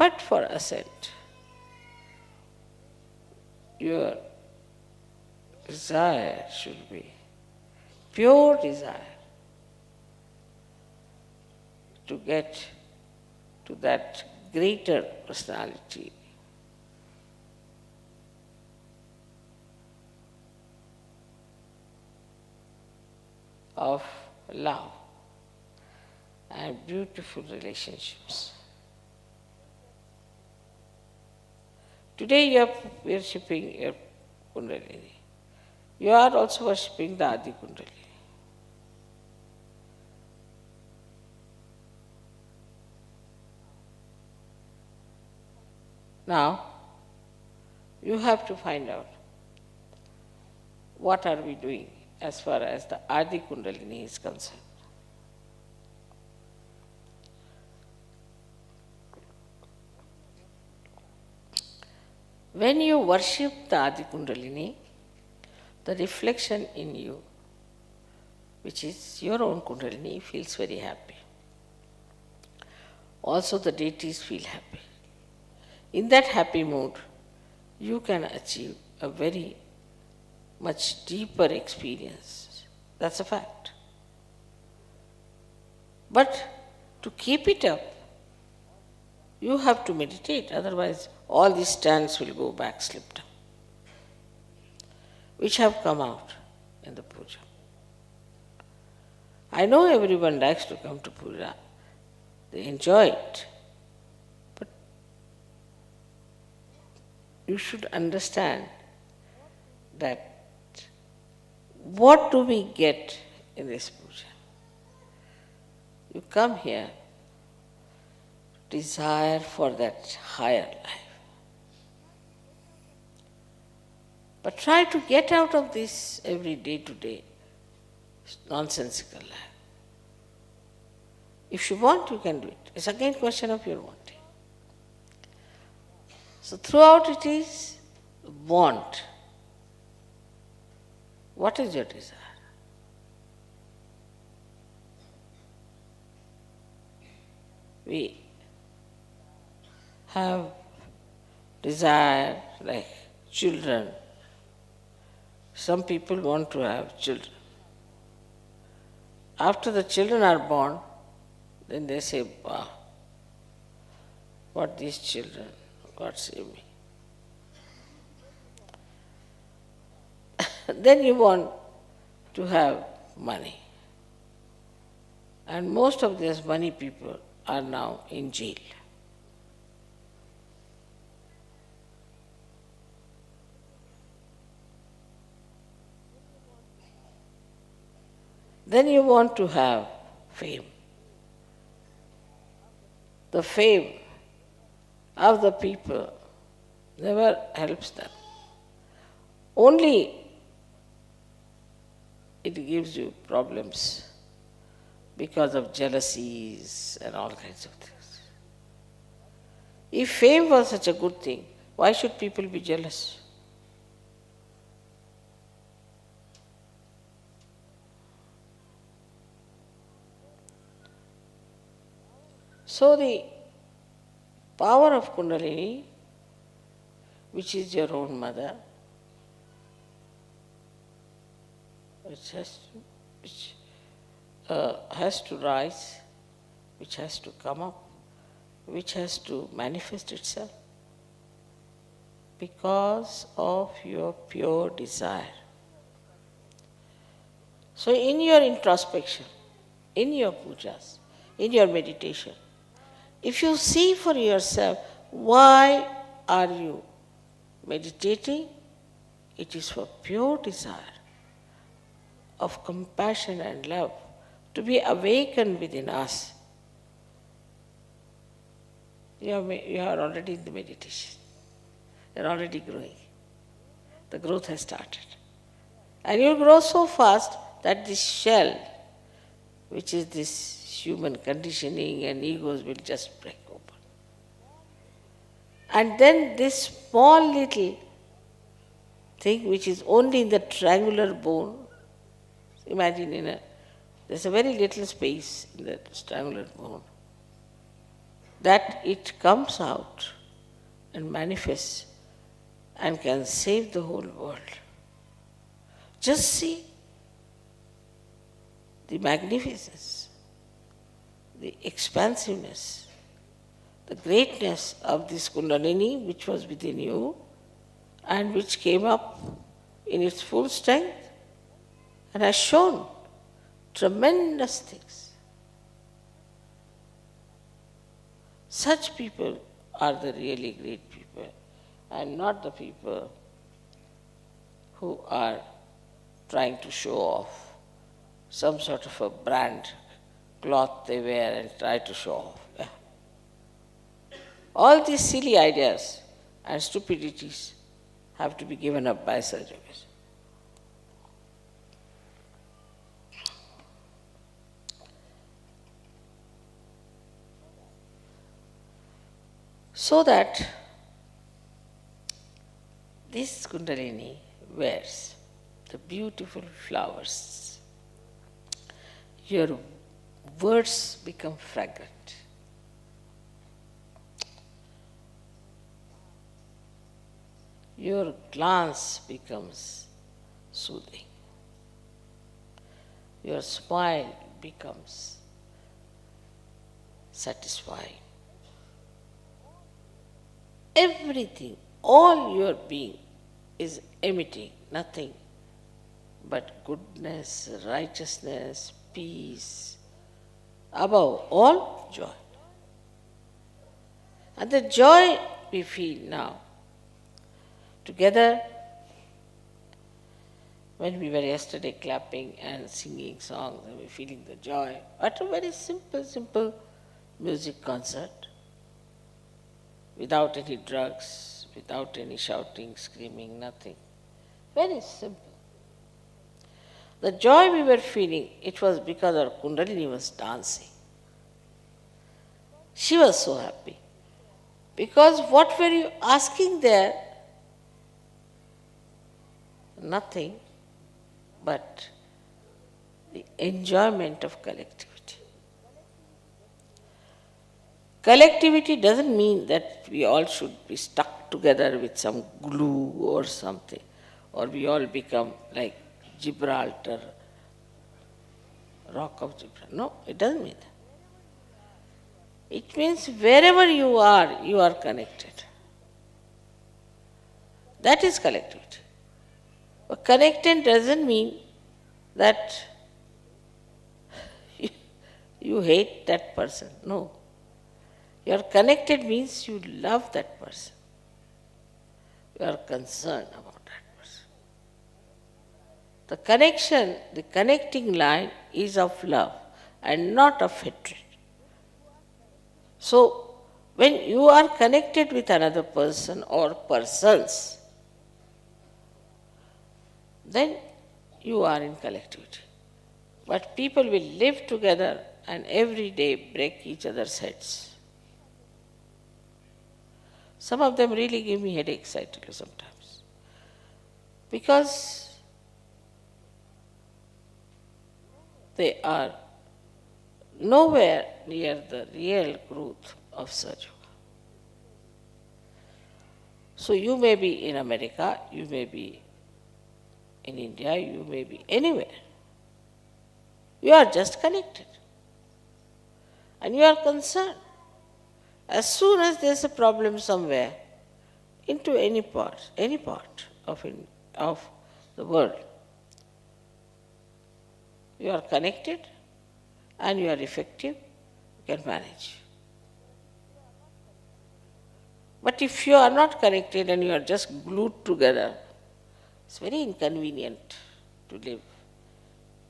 But for ascent, your desire should be pure desire to get to that greater personality. Of love and beautiful relationships. Today you are worshipping your Kundalini. You are also worshipping the Adi Kundalini. Now, you have to find out what are we doing as far as the Adi Kundalini is concerned. When you worship the Adi Kundalini, the reflection in you, which is your own Kundalini, feels very happy. Also the deities feel happy. In that happy mood, you can achieve a very much deeper experience. That's a fact. But to keep it up, you have to meditate, otherwise all these stands will go back, slip down, which have come out in the puja. I know everyone likes to come to puja, they enjoy it, but you should understand that what do we get in this puja? You come here, desire for that higher life. But try to get out of this every day-to-day nonsensical life. If you want, you can do it. It's again a question of your wanting. So throughout it is want. What is your desire? We have desire like children. Some people want to have children. After the children are born, then they say, wow, what these children, God save me. Then you want to have money. And most of these money people are now in jail. Then you want to have fame. The fame of the people never helps them. Only it gives you problems because of jealousies and all kinds of things. If fame was such a good thing, why should people be jealous? So the power of Kundalini, which is your own mother, which has to rise, which has to come up, which has to manifest itself because of your pure desire. So in your introspection, in your pujas, in your meditation, if you see for yourself why are you meditating, it is for pure desire of compassion and love to be awakened within us. You are already in the meditation. You are already growing. The growth has started. And you grow so fast that this shell, which is this human conditioning and egos, will just break open. And then this small little thing which is only in the triangular bone, imagine there's a very little space in the triangular bone. that it comes out and manifests and can save the whole world. Just see the magnificence, the expansiveness, the greatness of this Kundalini which was within you and which came up in its full strength and has shown tremendous things. Such people are the really great people and not the people who are trying to show off some sort of a brand cloth they wear and try to show off. Yeah. All these silly ideas and stupidities have to be given up by such a person. So that this Kundalini wears the beautiful flowers. Your words become fragrant. Your glance becomes soothing. Your smile becomes satisfying. Everything, all your being is emitting nothing but goodness, righteousness, peace, above all joy. And the joy we feel now, together, when we were yesterday clapping and singing songs and we were feeling the joy, at a very simple music concert, without any drugs, without any shouting, screaming, nothing. Very simple. The joy we were feeling, it was because our Kundalini was dancing. She was so happy. Because what were you asking there? Nothing but the enjoyment of collectivity. Collectivity doesn't mean that we all should be stuck together with some glue or something, or we all become like Gibraltar, rock of Gibraltar. No, it doesn't mean that. It means wherever you are connected. That is collectivity. But connected doesn't mean that you hate that person. No. You are connected means you love that person. You are concerned about that person. The connection, the connecting line is of love and not of hatred. So, when you are connected with another person or persons, then you are in collectivity. But people will live together and every day break each other's heads. Some of them really give me headaches, I tell you sometimes. Because they are nowhere near the real growth of Sahaja. So you may be in America, you may be in India, you may be anywhere. You are just connected. And you are concerned. As soon as there is a problem somewhere, into any part of the world, you are connected and you are effective, you can manage. But if you are not connected and you are just glued together, it's very inconvenient to live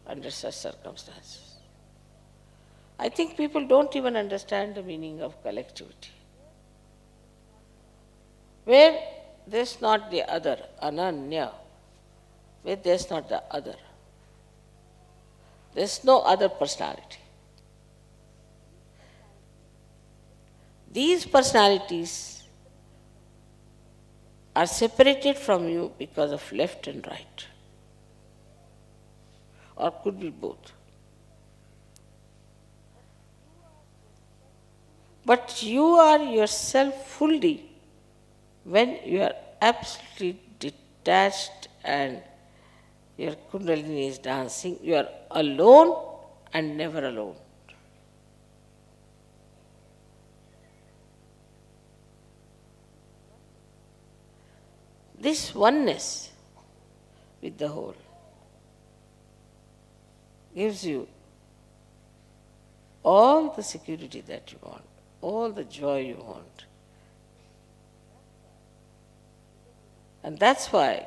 under such circumstances. I think people don't even understand the meaning of collectivity. Where there's not the other, ananya, where there's not the other, there's no other personality. These personalities are separated from you because of left and right, or could be both. But you are yourself fully when you are absolutely detached and your Kundalini is dancing. You are alone and never alone. This oneness with the whole gives you all the security that you want, all the joy you want. And that's why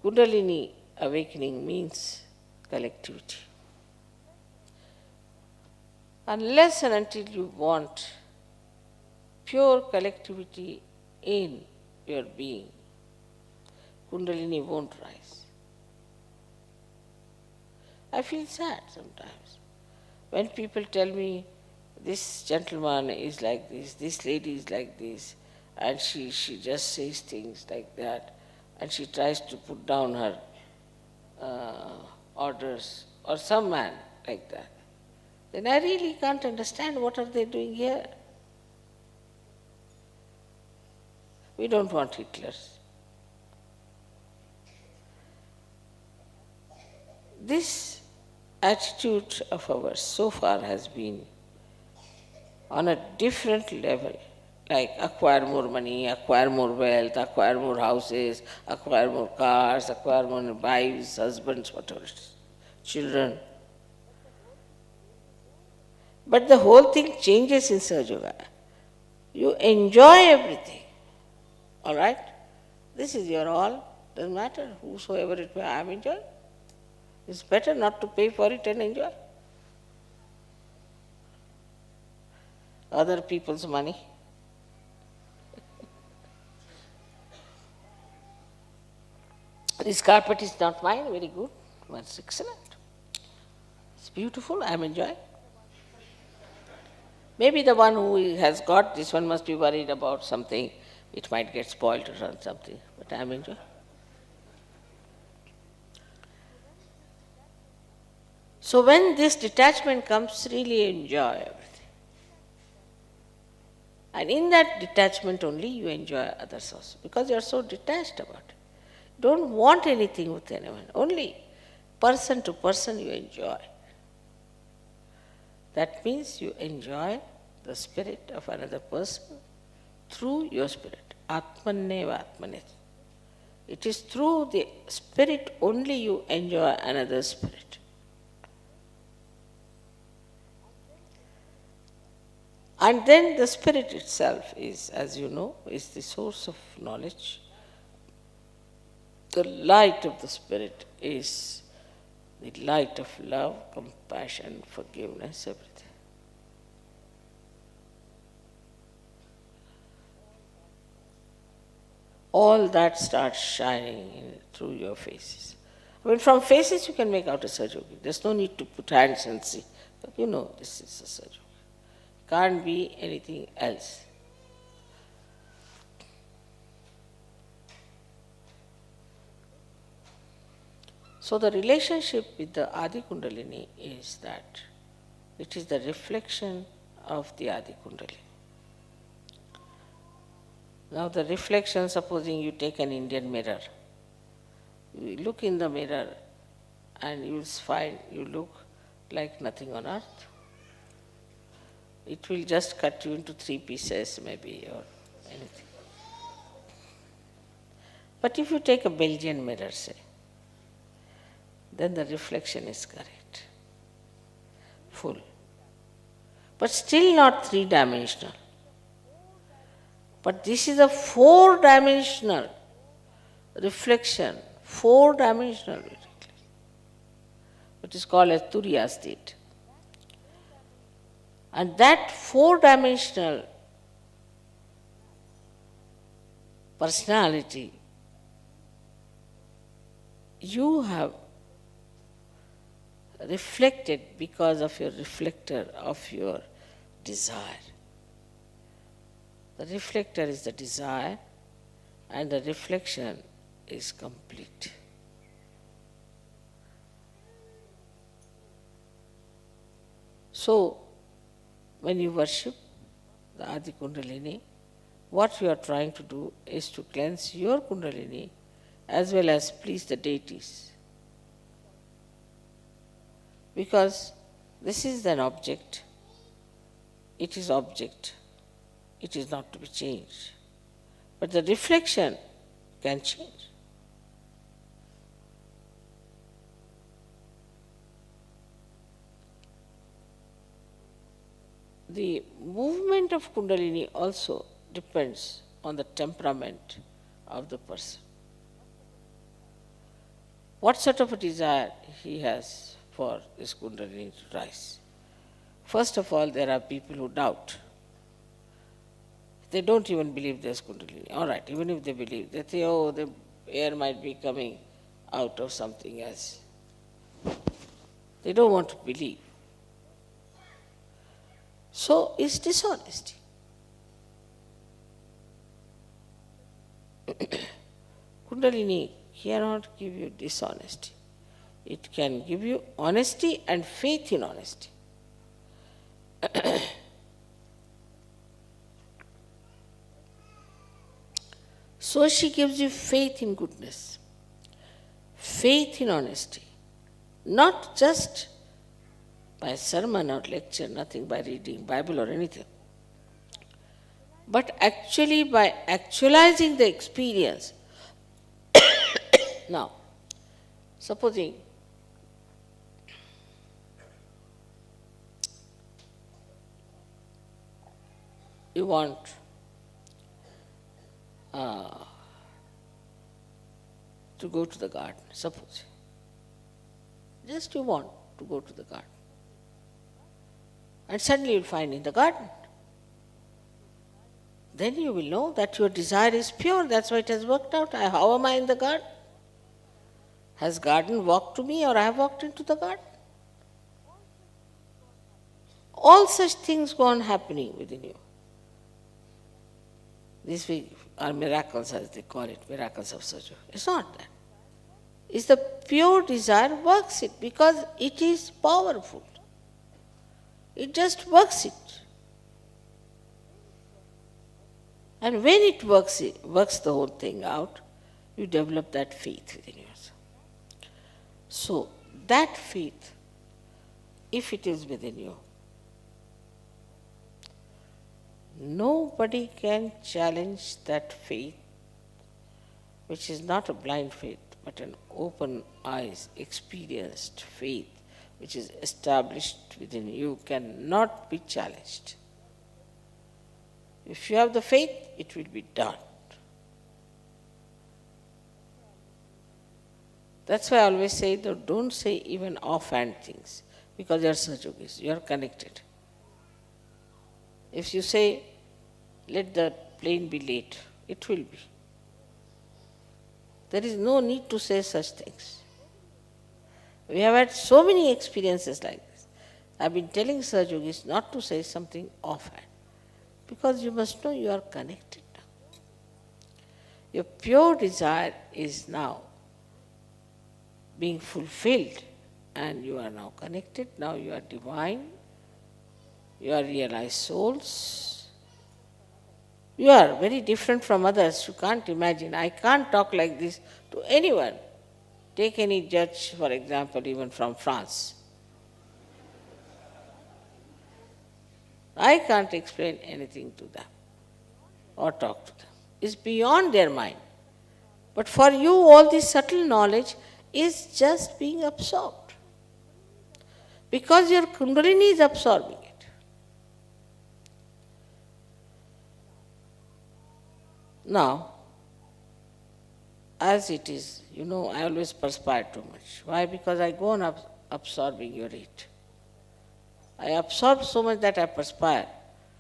Kundalini awakening means collectivity. Unless and until you want pure collectivity in your being, Kundalini won't rise. I feel sad sometimes when people tell me this gentleman is like this lady is like this, and she just says things like that, and she tries to put down her orders, or some man like that. Then I really can't understand what are they doing here. We don't want Hitlers. This attitude of ours so far has been on a different level, like acquire more money, acquire more wealth, acquire more houses, acquire more cars, acquire more wives, husbands, whatever it is, children. But the whole thing changes in Sahaja Yoga. You enjoy everything, all right? This is your all, doesn't matter, whosoever it may, I am enjoying. It's better not to pay for it and enjoy other people's money. This carpet is not mine, very good, but it's excellent. It's beautiful, I am enjoying. Maybe the one who has got this one must be worried about something, it might get spoiled or something, but I am enjoying. So when this detachment comes, really enjoy everything. And in that detachment only you enjoy others also, because you are so detached about it. Don't want anything with anyone, only person to person you enjoy. That means you enjoy the spirit of another person through your spirit. Atmaneva Atmanet. It is through the spirit only you enjoy another spirit. And then the spirit itself is, as you know, is the source of knowledge. The light of the spirit is the light of love, compassion, forgiveness, everything. All that starts shining through your faces. I mean, from faces you can make out a Sahaja Yogi. There's no need to put hands and see. But you know this is a Sahaja Yogi. Can't be anything else. So the relationship with the Adi Kundalini is that it is the reflection of the Adi Kundalini. Now the reflection, supposing you take an Indian mirror, you look in the mirror and you will find you look like nothing on earth. It will just cut you into 3 pieces maybe, or anything. But if you take a Belgian mirror, say, then the reflection is correct, full. But still not 3-dimensional. But this is a 4-dimensional reflection, 4-dimensional reflection. It is called as Turiya state. And that 4-dimensional personality, you have reflected because of your reflector of your desire. The reflector is the desire and the reflection is complete. So, when you worship, the Adi Kundalini, what you are trying to do is to cleanse your Kundalini as well as please the deities. Because this is an object, it is object, it is not to be changed. But the reflection can change. The movement of Kundalini also depends on the temperament of the person. What sort of a desire he has for this Kundalini to rise? First of all, there are people who doubt. They don't even believe there's Kundalini. All right, even if they believe, they say, oh, the air might be coming out of something else. They don't want to believe. So it's dishonesty. Kundalini cannot give you dishonesty. It can give you honesty and faith in honesty. So she gives you faith in goodness, faith in honesty, not just by sermon or lecture, nothing by reading Bible or anything, but actually by actualizing the experience. Now, supposing you want to go to the garden, suppose. Just you want to go to the garden. And suddenly you'll find in the garden. Then you will know that your desire is pure, that's why it has worked out. How am I in the garden? Has garden walked to me or I have walked into the garden? All such things go on happening within you. These are miracles, as they call it, miracles of Sajo. It's not that. It's the pure desire works it because it is powerful. It just works it. And when it works the whole thing out, you develop that faith within yourself. So that faith, if it is within you, nobody can challenge that faith, which is not a blind faith, but an open eyes, experienced faith, which is established within you, cannot be challenged. If you have the faith, it will be done. That's why I always say, don't say even offhand things, because you are Sahajogis, you are connected. If you say, let the plane be late, it will be. There is no need to say such things. We have had so many experiences like this. I have been telling Sahajogis not to say something offhand, because you must know you are connected now. Your pure desire is now being fulfilled, and you are now connected, now you are divine, you are realized souls. You are very different from others. You can't imagine. I can't talk like this to anyone. Take any judge, for example, even from France. I can't explain anything to them or talk to them. It's beyond their mind. But for you, all this subtle knowledge is just being absorbed. Because your Kundalini is absorbing it. Now, as it is, I always perspire too much. Why? Because I go on absorbing your heat. I absorb so much that I perspire,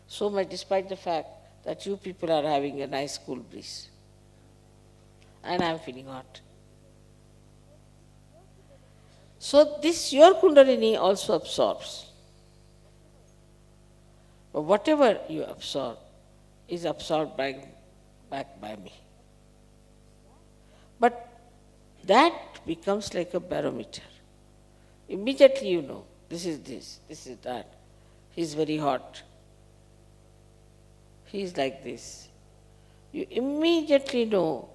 so much despite the fact that you people are having a nice cool breeze. And I am feeling hot. So this, your Kundalini also absorbs. But whatever you absorb is absorbed back by me. But that becomes like a barometer. Immediately you know, this is that. He's very hot. he is like this. You immediately know,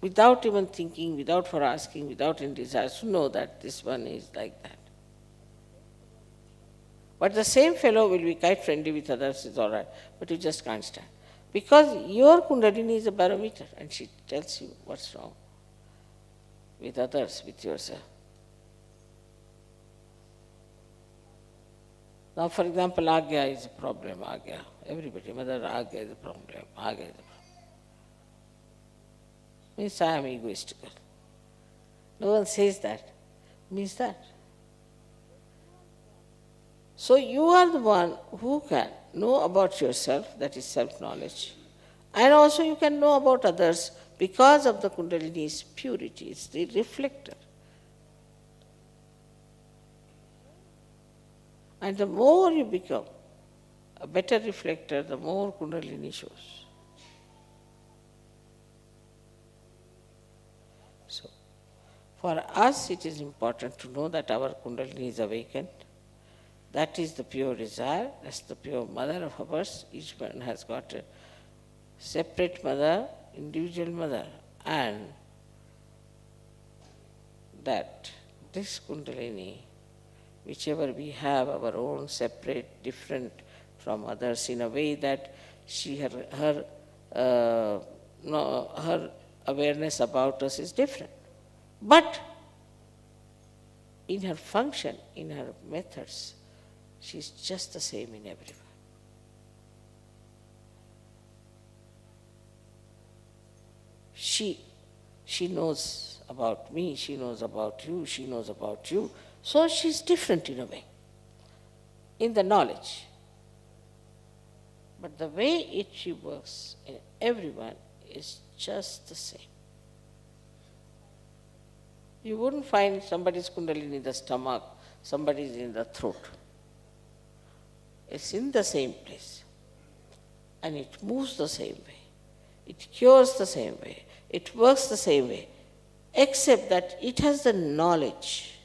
without even thinking, without for asking, without any desire, to know that this one is like that. But the same fellow will be quite friendly with others, is all right, but you just can't stand. Because your Kundalini is a barometer and she tells you what's wrong with others, with yourself. Now, for example, Agya is a problem, Agya. Everybody, Mother, Agya is a problem, Agya is a problem. Means I am egoistical. No one says that. Means that. So you are the one who can know about yourself, that is self-knowledge. And also you can know about others because of the Kundalini's purity. It's the reflector. And the more you become a better reflector, the more Kundalini shows. So, for us it is important to know that our Kundalini is awakened. That is the pure desire, that's the pure mother of ours. Each one has got a separate mother, individual mother, and that this Kundalini, whichever we have, our own separate, different from others, in a way that her awareness about us is different. But in her function, in her methods, she is just the same in everyone. She knows about me, she knows about you, she knows about you. So she is different in a way, in the knowledge. But the way she works in everyone is just the same. You wouldn't find somebody's Kundalini in the stomach, somebody's in the throat. It's in the same place. And it moves the same way. It cures the same way. It works the same way. Except that it has the knowledge.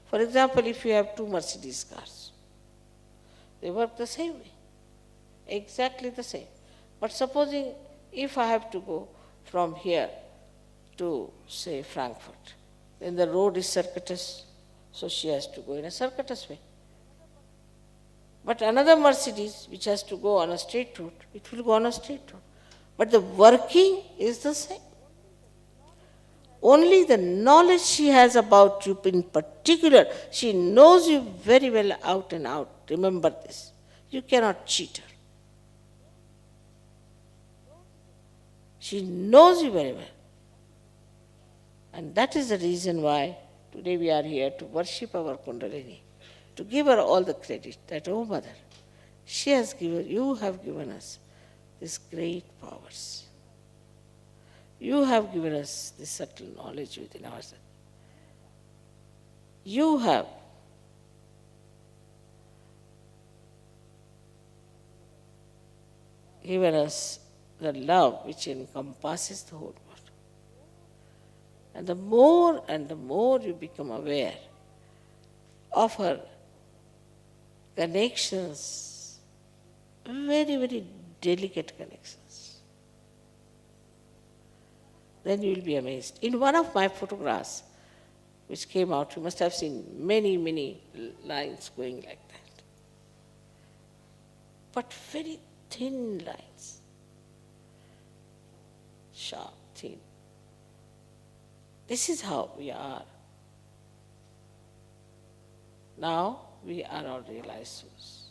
For example, if you have two Mercedes cars, they work the same way. Exactly the same. But supposing if I have to go from here to, say, Frankfurt, then the road is circuitous, so she has to go in a circuitous way. But another Mercedes, which has to go on a straight road, it will go on a straight road. But the working is the same. Only the knowledge she has about you in particular, she knows you very well out and out. Remember this. You cannot cheat her. She knows you very well. And that is the reason why today we are here to worship our Kundalini, to give her all the credit that, oh Mother, you have given us these great powers. You have given us this subtle knowledge within ourselves. You have given us the love which encompasses the whole world. And the more you become aware of her connections, very, very delicate connections, then you will be amazed. In one of my photographs, which came out, you must have seen many, many lines going like that. But very thin lines, sharp, thin. This is how we are. Now we are all realized souls.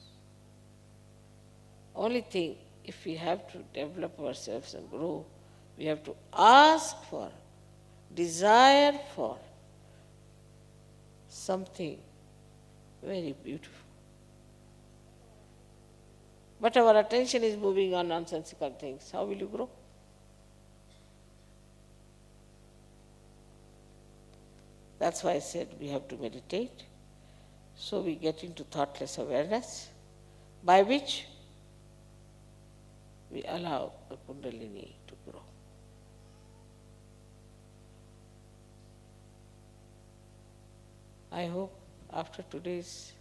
Only thing, if we have to develop ourselves and grow, we have to ask for, desire for something very beautiful. But our attention is moving on nonsensical things. How will you grow? That's why I said we have to meditate. So we get into thoughtless awareness, by which we allow the Kundalini to grow. I hope after today's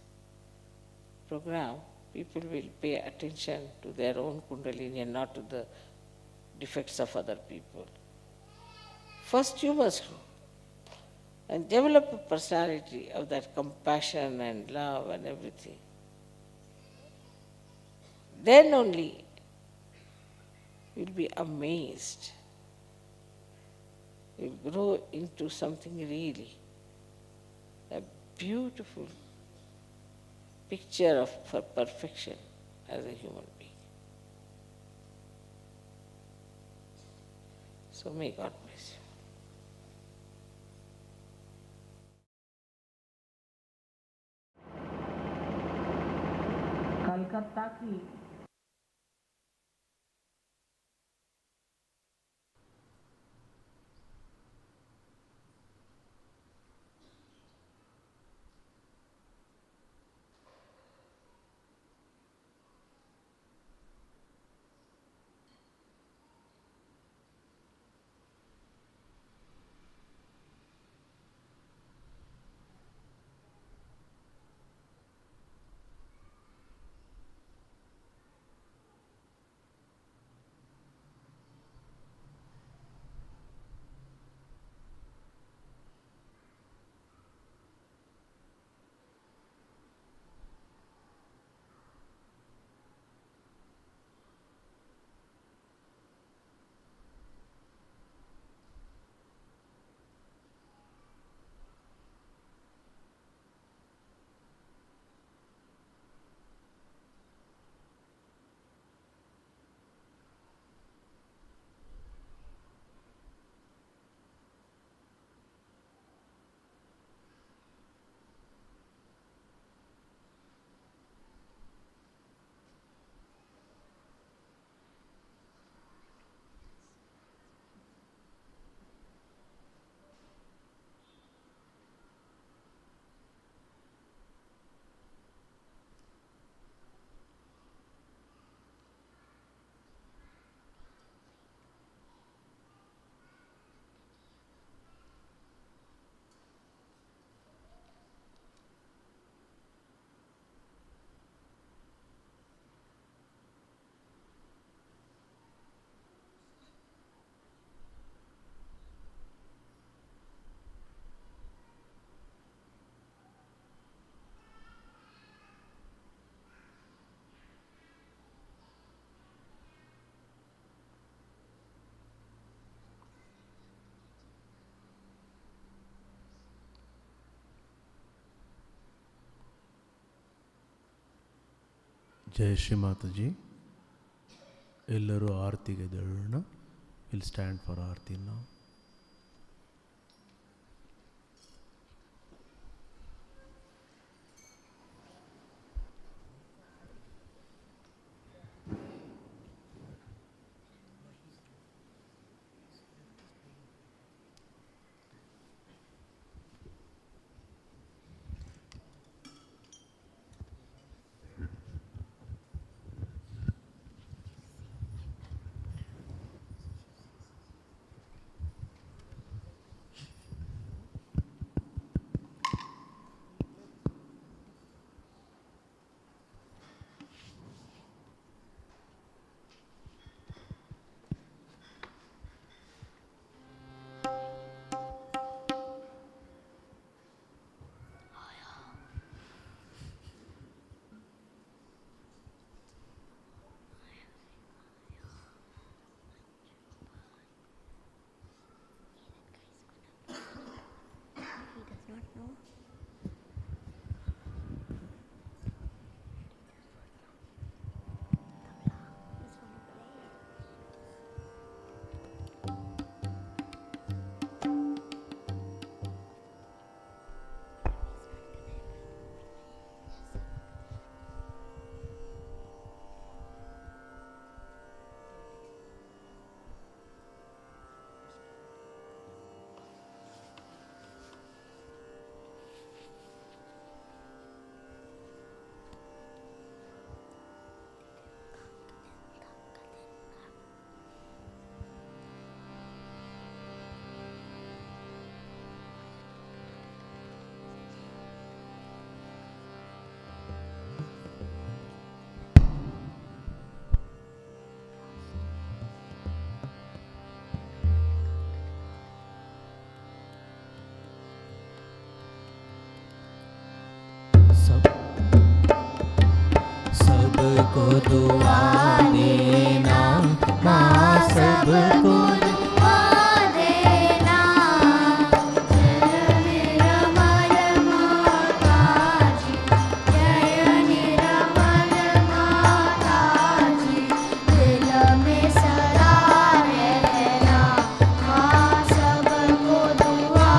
program, people will pay attention to their own Kundalini and not to the defects of other people. First you must grow and develop a personality of that compassion and love and everything. Then only you'll be amazed. You'll grow into something really, a beautiful picture of perfection as a human being. So may God bless you. Calcutta की ಜಯ ಶ್ರೀ ಮಾತಾಜಿ. ಎಲ್ಲರೂ ಆರತಿಗೆ ಎದ್ದೇಳೋಣ. Will stand for ಆರತಿ ನಾವು. सबको दुआ देना, माँ सबको दुआ देना। जय निर्मल माता जी, जय निर्मल माता जी, दिल में सदा रहना, माँ सबको दुआ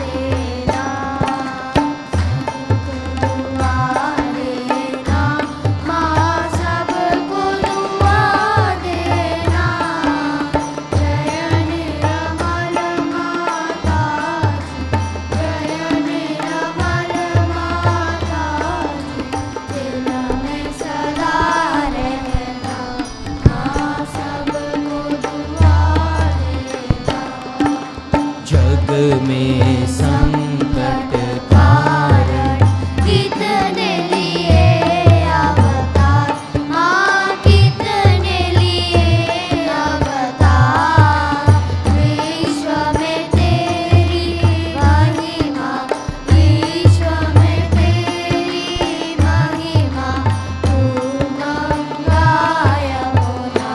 देना। दुआ देना, माँ सबको दुआ देना। जय निर्मल माता जी, जय निर्मल माता जी, दिल में सदा रहना, माँ सबको दुआ देना। जग में संकट कारण कितने लिए अवतार, माँ कितने लिए अवतार। विश्व में तेरी महिमा, विश्व में तेरी महिमा, तू गंगा यमुना,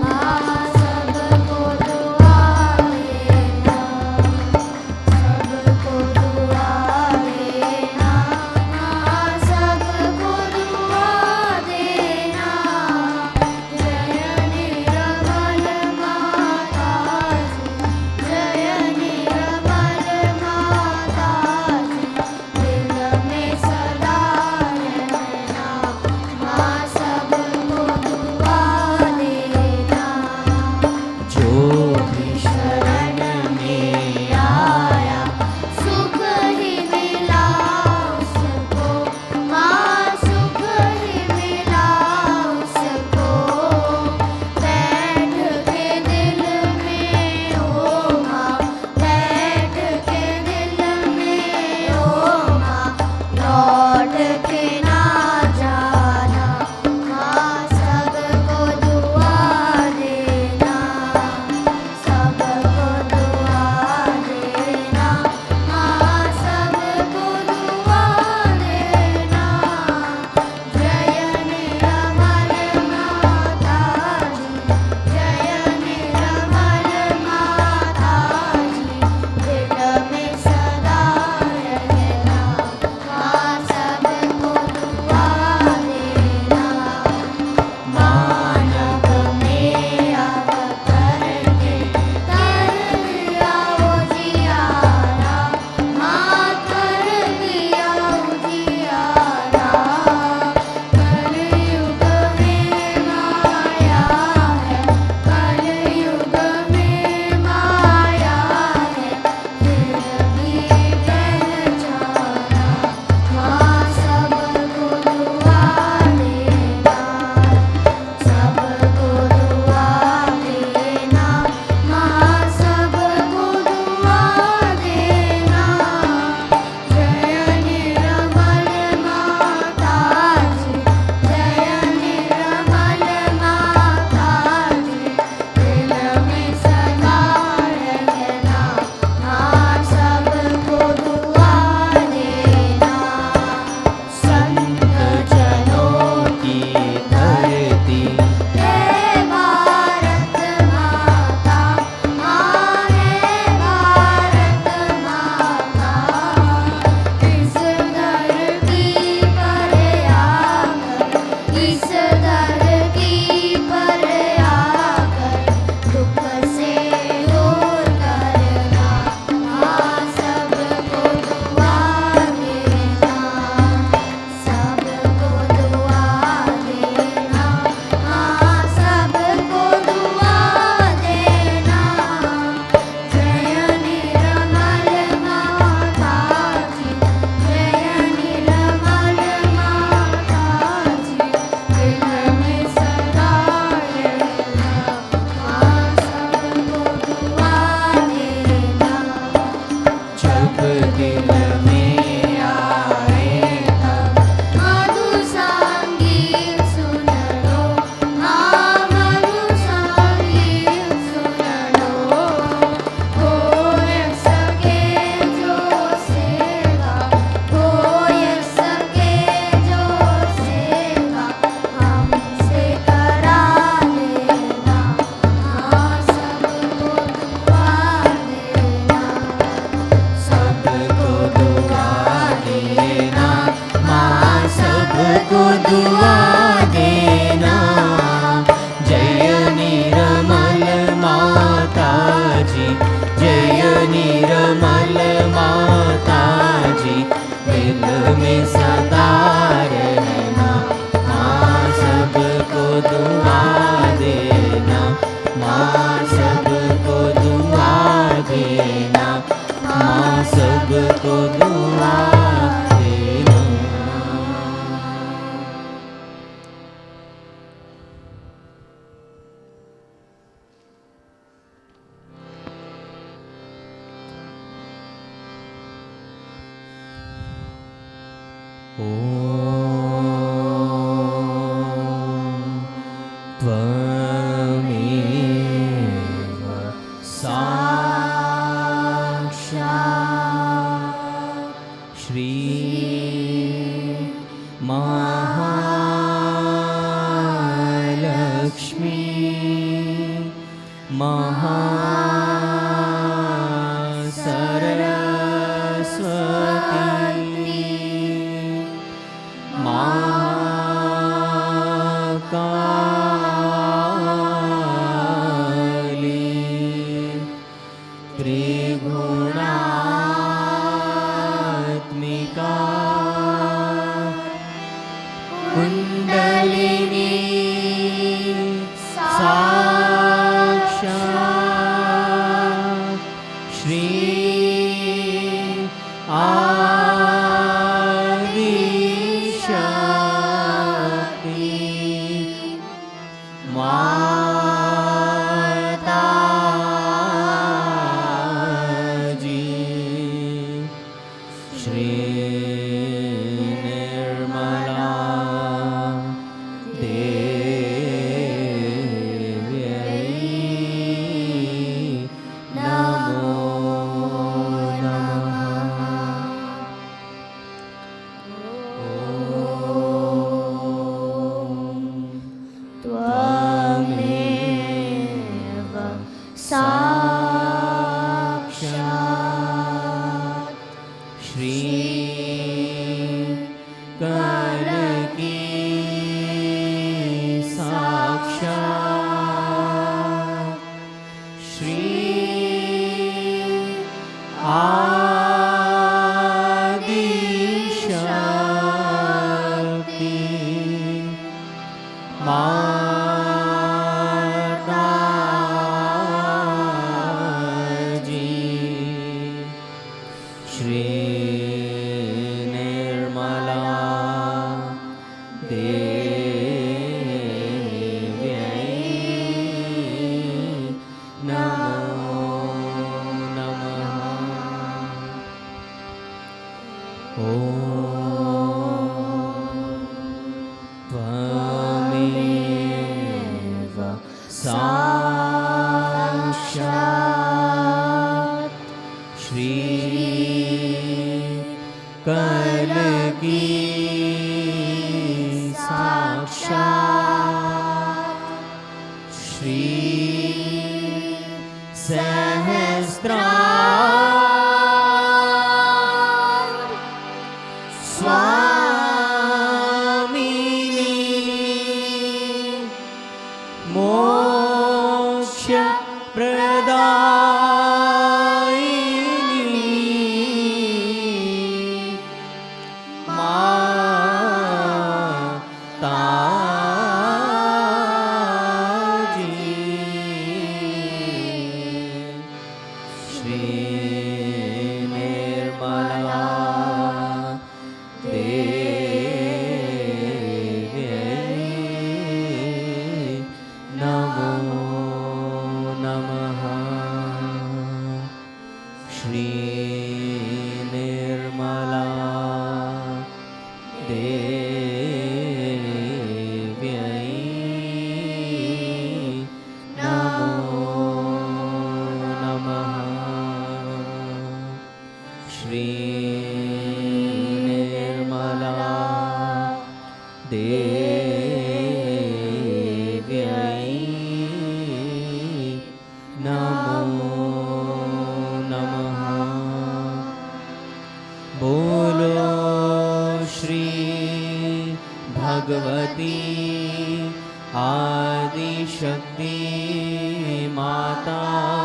माँ सबको दुआ देना। सब माँ सबको दुआ देना, माँ सबको दुआ देना। त्वमेव साक्षात् श्री महालक्ष्मी महासरस्वती महाकाली त्रिगुणात्मिका कुण्डलिनी साक्षात् श्री आदिशक्ति माताजी श्री निर्मला देव्यै नमो त्वमेव साक्षात् श्री कनकी साक्षात् श्री आदिशक्ति माताजी श्री निर्मला देव्यै नमो नमः। त्वमेव साक्षात् श्री कनकी साक्षात् श्री सहस्रार स्वामिनी मोक्ष प्रदायिनी माताजी श्री निर्मला देव्यै नमो नमः। श्री निर्मला देव्यै नमो नमः। श्री निर्मला देव्यै नमो नमः। बोलो श्री भगवती आदिशक्ति माताजी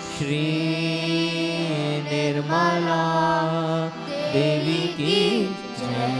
श्री निर्मला देवी की जय।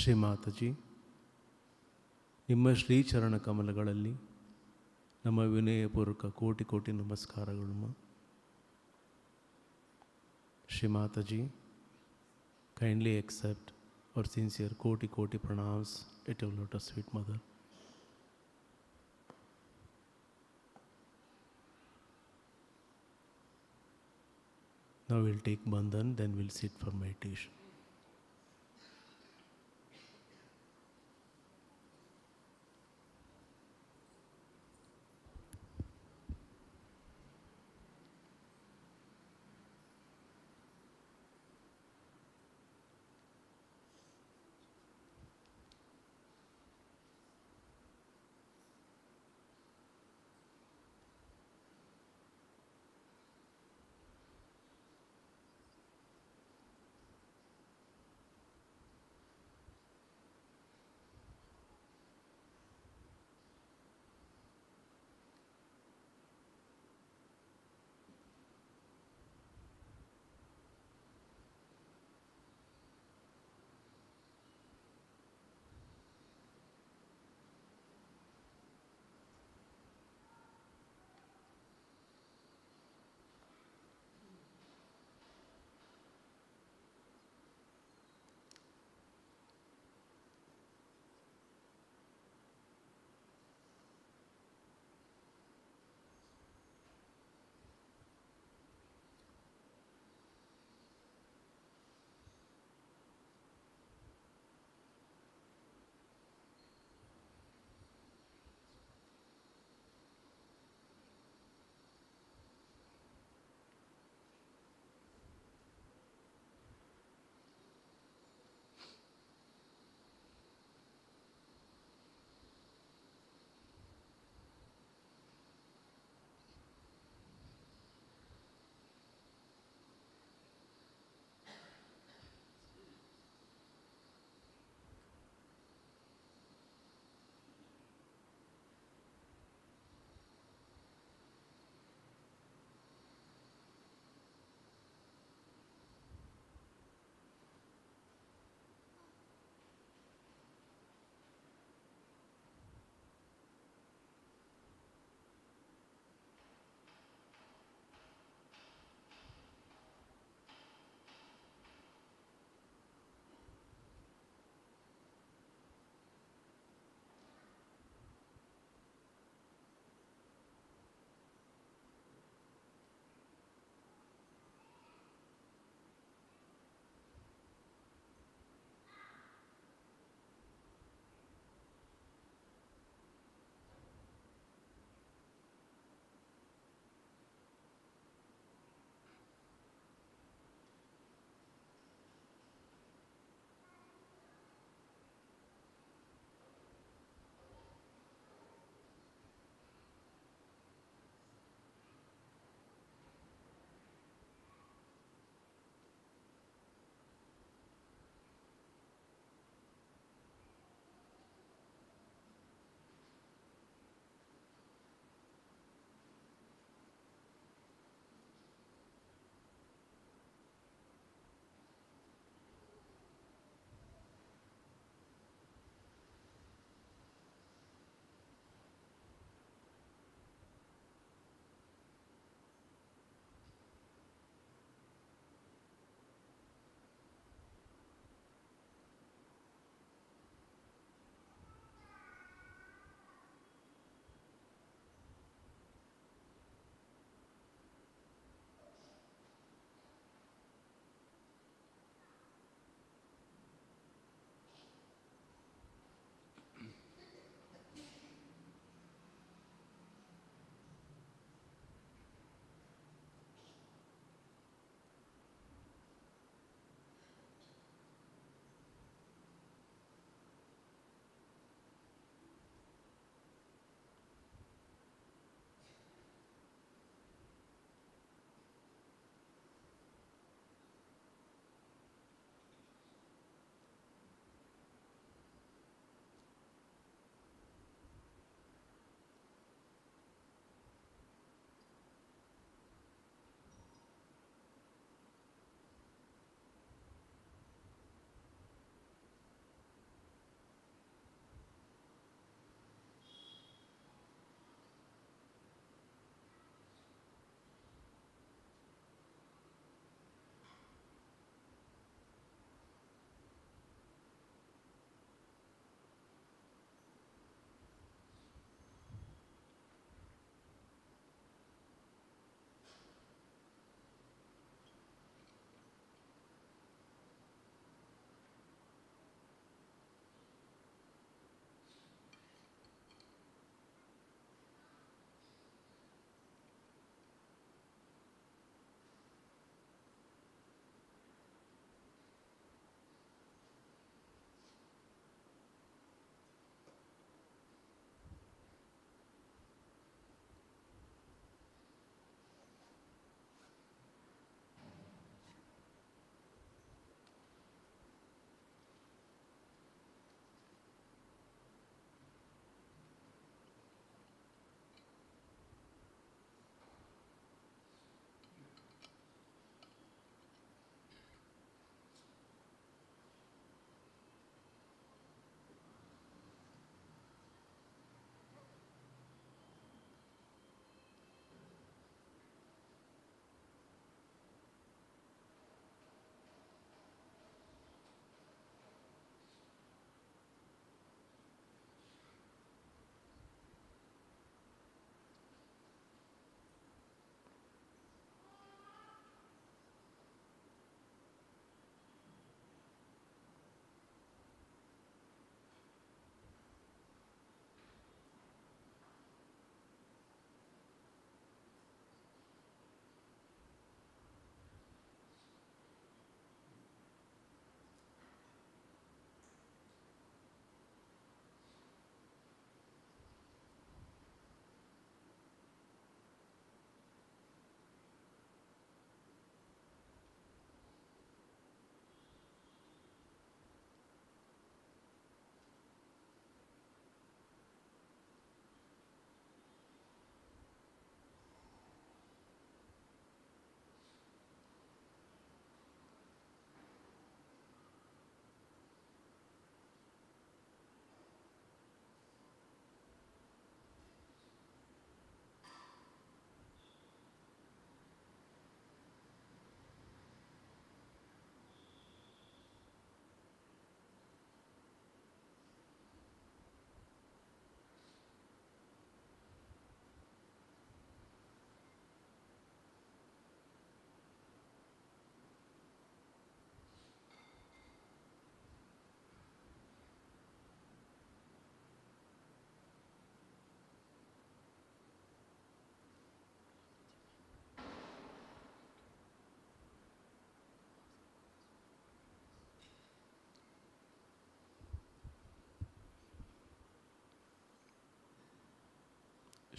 ಶ್ರೀಮಾತಜಿ, ನಿಮ್ಮ ಶ್ರೀಚರಣ ಕಮಲಗಳಲ್ಲಿ ನಮ್ಮ ವಿನಯಪೂರ್ವಕ ಕೋಟಿ ಕೋಟಿ ನಮಸ್ಕಾರಗಳು. ಶ್ರೀಮಾತಜಿ, kindly accept our sincere koti koti pranams at your lotus feet, Mother. Now we'll take bandhan, then we'll sit for meditation.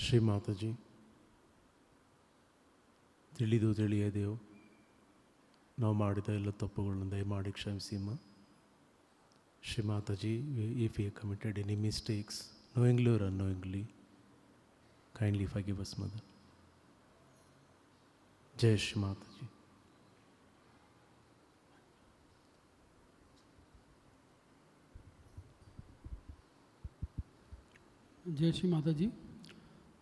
Shri Mataji ತಿಳಿದು ತಿಳಿಯದೆಯೋ ನಾವು ಮಾಡಿದ ಎಲ್ಲ ತಪ್ಪುಗಳನ್ನು ದಯಮಾಡಿ ಕ್ಷಮಿಸಿಮ್ಮ. Shri Mataji, if you committed any mistakes knowingly or unknowingly, kindly forgive us, Mother. Jai Shri Mataji. Jai Shri Mataji.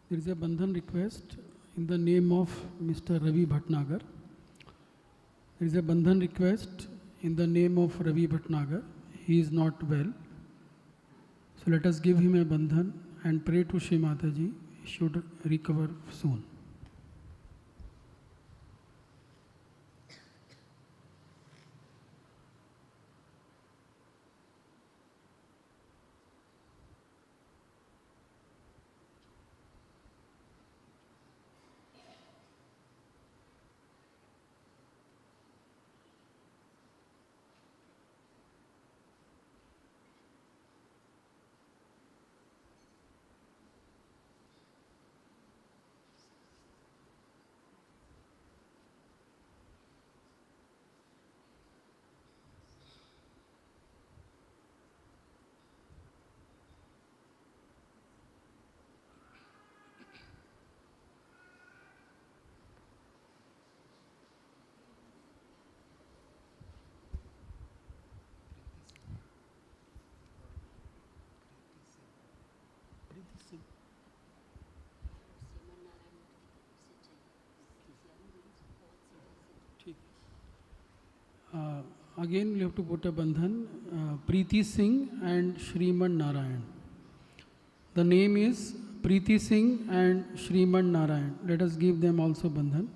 There is a Bandhan request in the name of Mr. Ravi Bhatnagar. There is a Bandhan request in the name of Ravi Bhatnagar. He is not well. So let us give him a Bandhan and pray to Shri Mataji. He should recover soon. Again, we have to put a bandhan. Preeti Singh and Shriman Narayan. The name is Preeti Singh and Shriman Narayan. Let us give them also bandhan.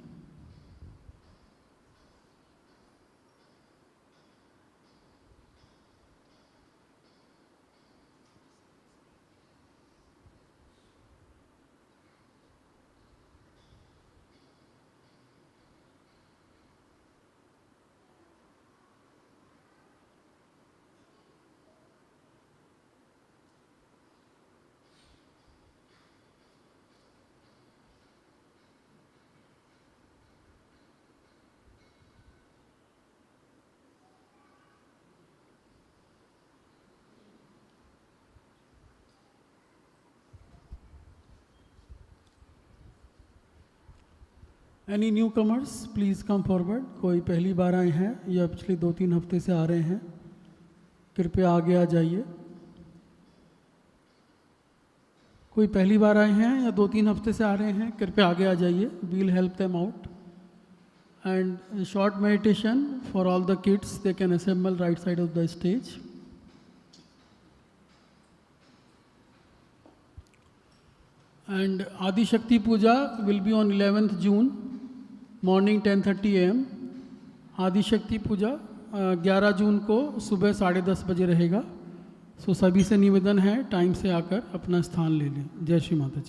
Any newcomers, please come forward. कोई पहली बार आए हैं या पिछले 2-3 हफ्ते से आ रहे हैं, कृपया आगे आ जाइए. कोई पहली बार आए हैं या 2-3 हफ्ते से आ रहे हैं, कृपया आगे आ जाइए. We'll help them out. And a short meditation for all the kids. They can assemble right side of the stage. And Adi Shakti Puja will be on 11th June. Morning 10:30 AM. आदि शक्ति पूजा 11 जून को सुबह 10:30 बजे रहेगा. सो सभी से निवेदन है टाइम से आकर अपना स्थान ले लें. जय श्री माता जी.